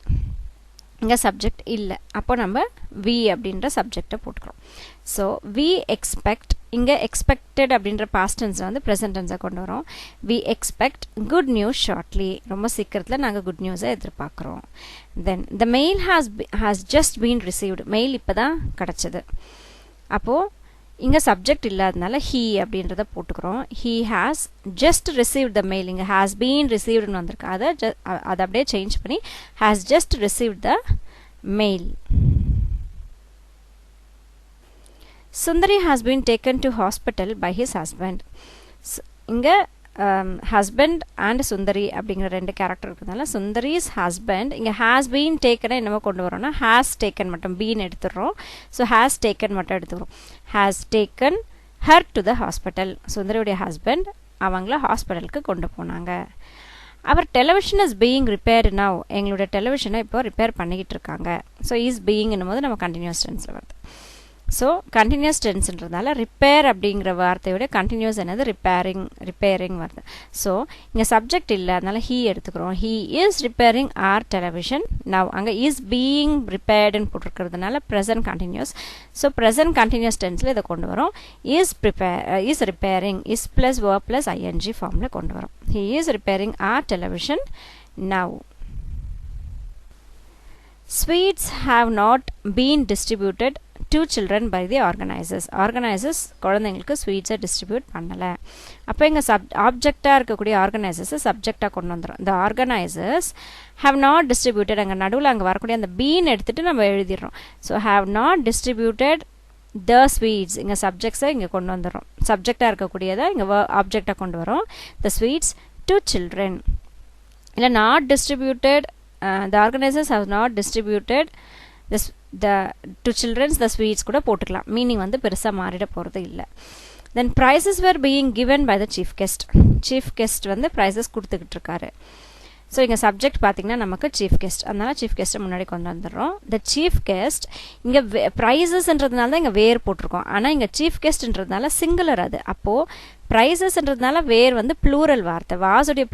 இங்கே சப்ஜெக்ட் இல்லை அப்போ நம்ம வி அப்படின்ற சப்ஜெக்டை போட்டுக்கிறோம் ஸோ வி எக்ஸ்பெக்ட் இங்கே எக்ஸ்பெக்டட் அப்படின்ற பாஸ்ட் டென்ஸில் வந்து ப்ரெசன்ட் டென்ஸை கொண்டு வரோம் we expect good news shortly ரொம்ப சீக்கிரத்தில் நாங்கள் குட் நியூஸை எதிர்பார்க்குறோம் then the mail has just been received mail இப்போ தான் கிடச்சிது அப்போது இங்கே சப்ஜெக்ட் இல்லாதனால ஹீ அப்படின்றத போட்டுக்கிறோம் he has just received the mail இங்கே ஹாஸ் பீன் ரிசீவ்டுன்னு வந்திருக்கு அதை அப்படியே சேஞ்ச் பண்ணி has just received the mail Sundari has been taken to hospital by his husband இங்கே ஹஸ்பண்ட் அண்ட் சுந்தரி அப்படிங்கிற ரெண்டு கேரக்டர் இருக்கிறதுனால சுந்தரிஸ் ஹஸ்பண்ட் இங்கே ஹேஸ் பீன் டேக்கனை என்னமோ கொண்டு வரோம்னா ஹேஸ் டேக்கன் மட்டும் பீன் எடுத்துடுறோம் ஸோ ஹேஸ் டேக்கன் மட்டும் எடுத்துக்கிறோம் has taken her to the hospital சுந்தரியுடைய ஹஸ்பண்ட் அவங்கள ஹாஸ்பிட்டலுக்கு கொண்டு போனாங்க அவர் television is being repaired now எங்களுடைய டெலிவிஷனை இப்போ ரிப்பேர் பண்ணிக்கிட்டு இருக்காங்க ஸோ இஸ் பீயிங்னும் போது நம்ம கண்டினியூஸ் டென்ஸில் வருது ஸோ கண்டினியூஸ் டென்ஸ்ன்றதால ரிப்பேர் அப்படிங்கிற வார்த்தையோட கண்டினியூஸ் என்னது ரிப்பேரிங் வருது ஸோ இங்கே சப்ஜெக்ட் இல்லை அதனால ஹீ எடுத்துக்கிறோம் he is repairing our television now அங்கே இஸ் பீயிங் ரிப்பேர்டுன்னு போட்டிருக்கிறதுனால present continuous so present continuous டென்ஸில் இதை கொண்டு வரோம் is repairing is plus verb plus I N G ஃபார்மில் கொண்டு வரோம் he is repairing our television now Sweets have not been distributed to children by the organizers. Organizers குழந்தைங்களுக்கு ஸ்வீட்ஸை டிஸ்ட்ரிபியூட் பண்ணலை. அப்போ இங்கே ஆப்ஜெக்டாக இருக்கக்கூடிய ஆர்கனைசர்ஸை சப்ஜெக்டாக கொண்டு வந்துடும். the organizers have not distributed, அங்கே நடுவில் அங்கே வரக்கூடிய அந்த பீன் எடுத்துகிட்டு நம்ம எழுதிடுறோம். So have not distributed the sweets, இங்கே சப்ஜெக்ட்ஸை இங்கே கொண்டு வந்துடும். சப்ஜெக்டாக இருக்கக்கூடியதை இங்கே ஆப்ஜெக்டாக கொண்டு வரோம். the sweets to children. இல்லை not distributed, the organizers have not distributed to children's the sweets கூட போட்டுக்கலாம். மீனிங் வந்து பெருசாக மாறிட போகிறது இல்லை. then prizes were being given by the chief guest. chief guest வந்து prizes கொடுத்துக்கிட்டு இருக்காரு. ஸோ இங்கே சப்ஜெக்ட் பார்த்தீங்கன்னா நமக்கு சீஃப் கெஸ்ட், அதனால் சீஃப் கெஸ்ட்டை முன்னாடி கொண்டு வந்துடுறோம். த சீஃப் கெஸ்ட் இங்கே ப்ரைஸஸ்ன்றதுனால தான் இங்கே வேர் போட்டிருக்கோம். ஆனால் இங்கே சீஃப் கெஸ்ட்ன்றதுனால சிங்குலர் அது. அப்போது ப்ரைஸஸ்ன்றதுனால வேர் வந்து ப்ளூரல் வார்த்தை, வாஸுடைய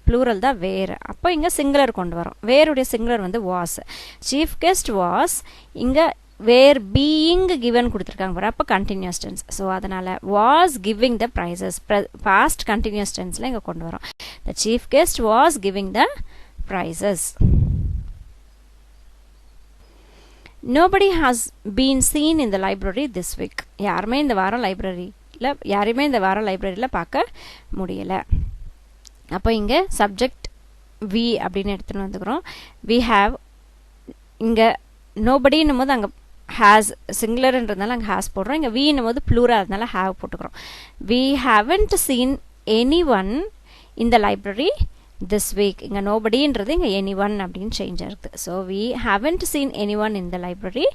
ப்ளூரல் தான் வேர். அப்போ இங்கே சிங்குலர் கொண்டு வரோம். வேருடைய சிங்குலர் வந்து வாஸ். சீஃப் கெஸ்ட் வாஸ், இங்கே வேர் பீயிங் கிவன் கொடுத்துருக்காங்க பாரு, அப்போ கண்டினியூஸ் டென்ஸ். ஸோ அதனால் was giving the prizes, past continuous டென்ஸில் இங்கே கொண்டு வரோம். The chief guest was giving the prizes. Nobody has been seen in the library this week. யாருமே இந்த வாரம் லைப்ரரியில் பார்க்க முடியலை. அப்போ இங்கே சப்ஜெக்ட் வி அப்படின்னு எடுத்துகிட்டு வந்துக்கிறோம். வி ஹாவ், இங்கே நோபடின்னும் போது அங்கே ஹேஸ் சிங்குலர்ன்றதுனால அங்கே ஹேஸ் போடுறோம். இங்கே வீன்னும் போது ப்ளூரல், அதனால ஹாவ் போட்டுக்கிறோம். We haven't seen any one in the library this week. இங்கே நோபடின்றது இங்கே எனி ஒன் அப்படின்னு சேஞ்ச் ஆகுது. So we haven't seen any one in the library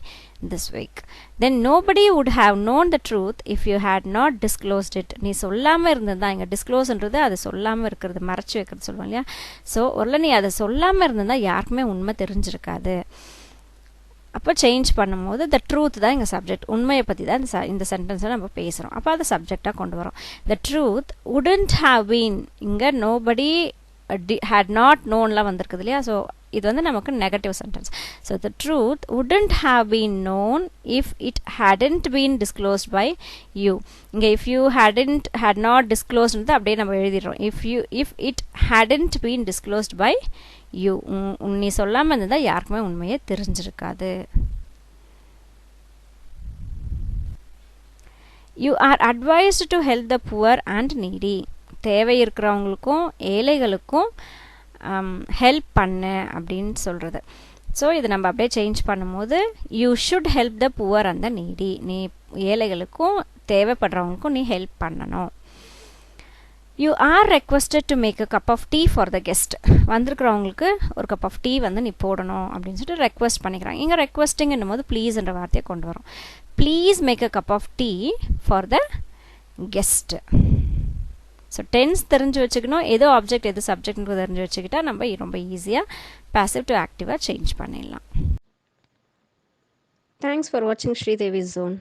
this week. Then nobody would have known the truth if you had not disclosed it. நீ சொல்லாமல் இருந்தது தான். இங்கே டிஸ்க்ளோஸ்ன்றது அது சொல்லாமல் இருக்கிறது, மறைச்சி வைக்கிறது சொல்லுவோம் இல்லையா. ஸோ ஒரு நீ அதை சொல்லாமல் இருந்ததுதான் யாருக்குமே உண்மை தெரிஞ்சிருக்காது. அப்போ சேஞ்ச் பண்ணும்போது த ட்ரூத் தான் இங்கே சப்ஜெக்ட், உண்மையை பற்றி தான் இந்த சென்டென்ஸில் நம்ம பேசுகிறோம். அப்போ அதை சப்ஜெக்டாக கொண்டு வரோம். The truth wouldn't have been, இங்கே நோபடி ஹேட் நாட் நோன்லாம் வந்திருக்குது இல்லையா. ஸோ இது வந்து நமக்கு negative sentence. So the truth wouldn't have been known if it hadn't been disclosed by you. இங்கே if you had not disclosed அப்படியே நம்ம எழுதிடுறோம். If it hadn't been disclosed by you, நீ சொல்லாமல் இருந்ததால் யாருக்குமே உண்மையே தெரிஞ்சிருக்காது. You are advised to help the poor and needy. தேவை இருக்கிறவங்களுக்கும் ஏழைகளுக்கும் ஹெல்ப் பண்ணு அப்படின்னு சொல்கிறது. ஸோ இது நம்ம அப்படியே சேஞ்ச் பண்ணும்போது you should help the poor and the needy. நீ ஏழைகளுக்கும் தேவைப்படுறவங்களுக்கும் நீ ஹெல்ப் பண்ணணும். You are requested to make a cup of tea for the guest. வந்திருக்கிறவங்களுக்கு ஒரு கப் ஆஃப் டீ வந்து நீ போடணும் அப்படின்னு சொல்லிட்டு ரெக்வஸ்ட் பண்ணிக்கிறாங்க. இங்கே ரெக்வஸ்டிங்கும் போது ப்ளீஸ் என்ற வார்த்தையை கொண்டு வரும். Please make a cup of tea for the guest. So tense தெரிஞ்சு வச்சுக்கணும், எது ஆப்ஜெக்ட் எது சப்ஜெக்ட்னு தெரிஞ்சு வச்சுக்கிட்டா நம்ம ரொம்ப ஈஸியாக பாசிவ் டு ஆக்டிவாக சேஞ்ச் பண்ணிடலாம். தேங்க்ஸ் ஃபார் வாட்சிங் ஸ்ரீதேவி ஜோன்.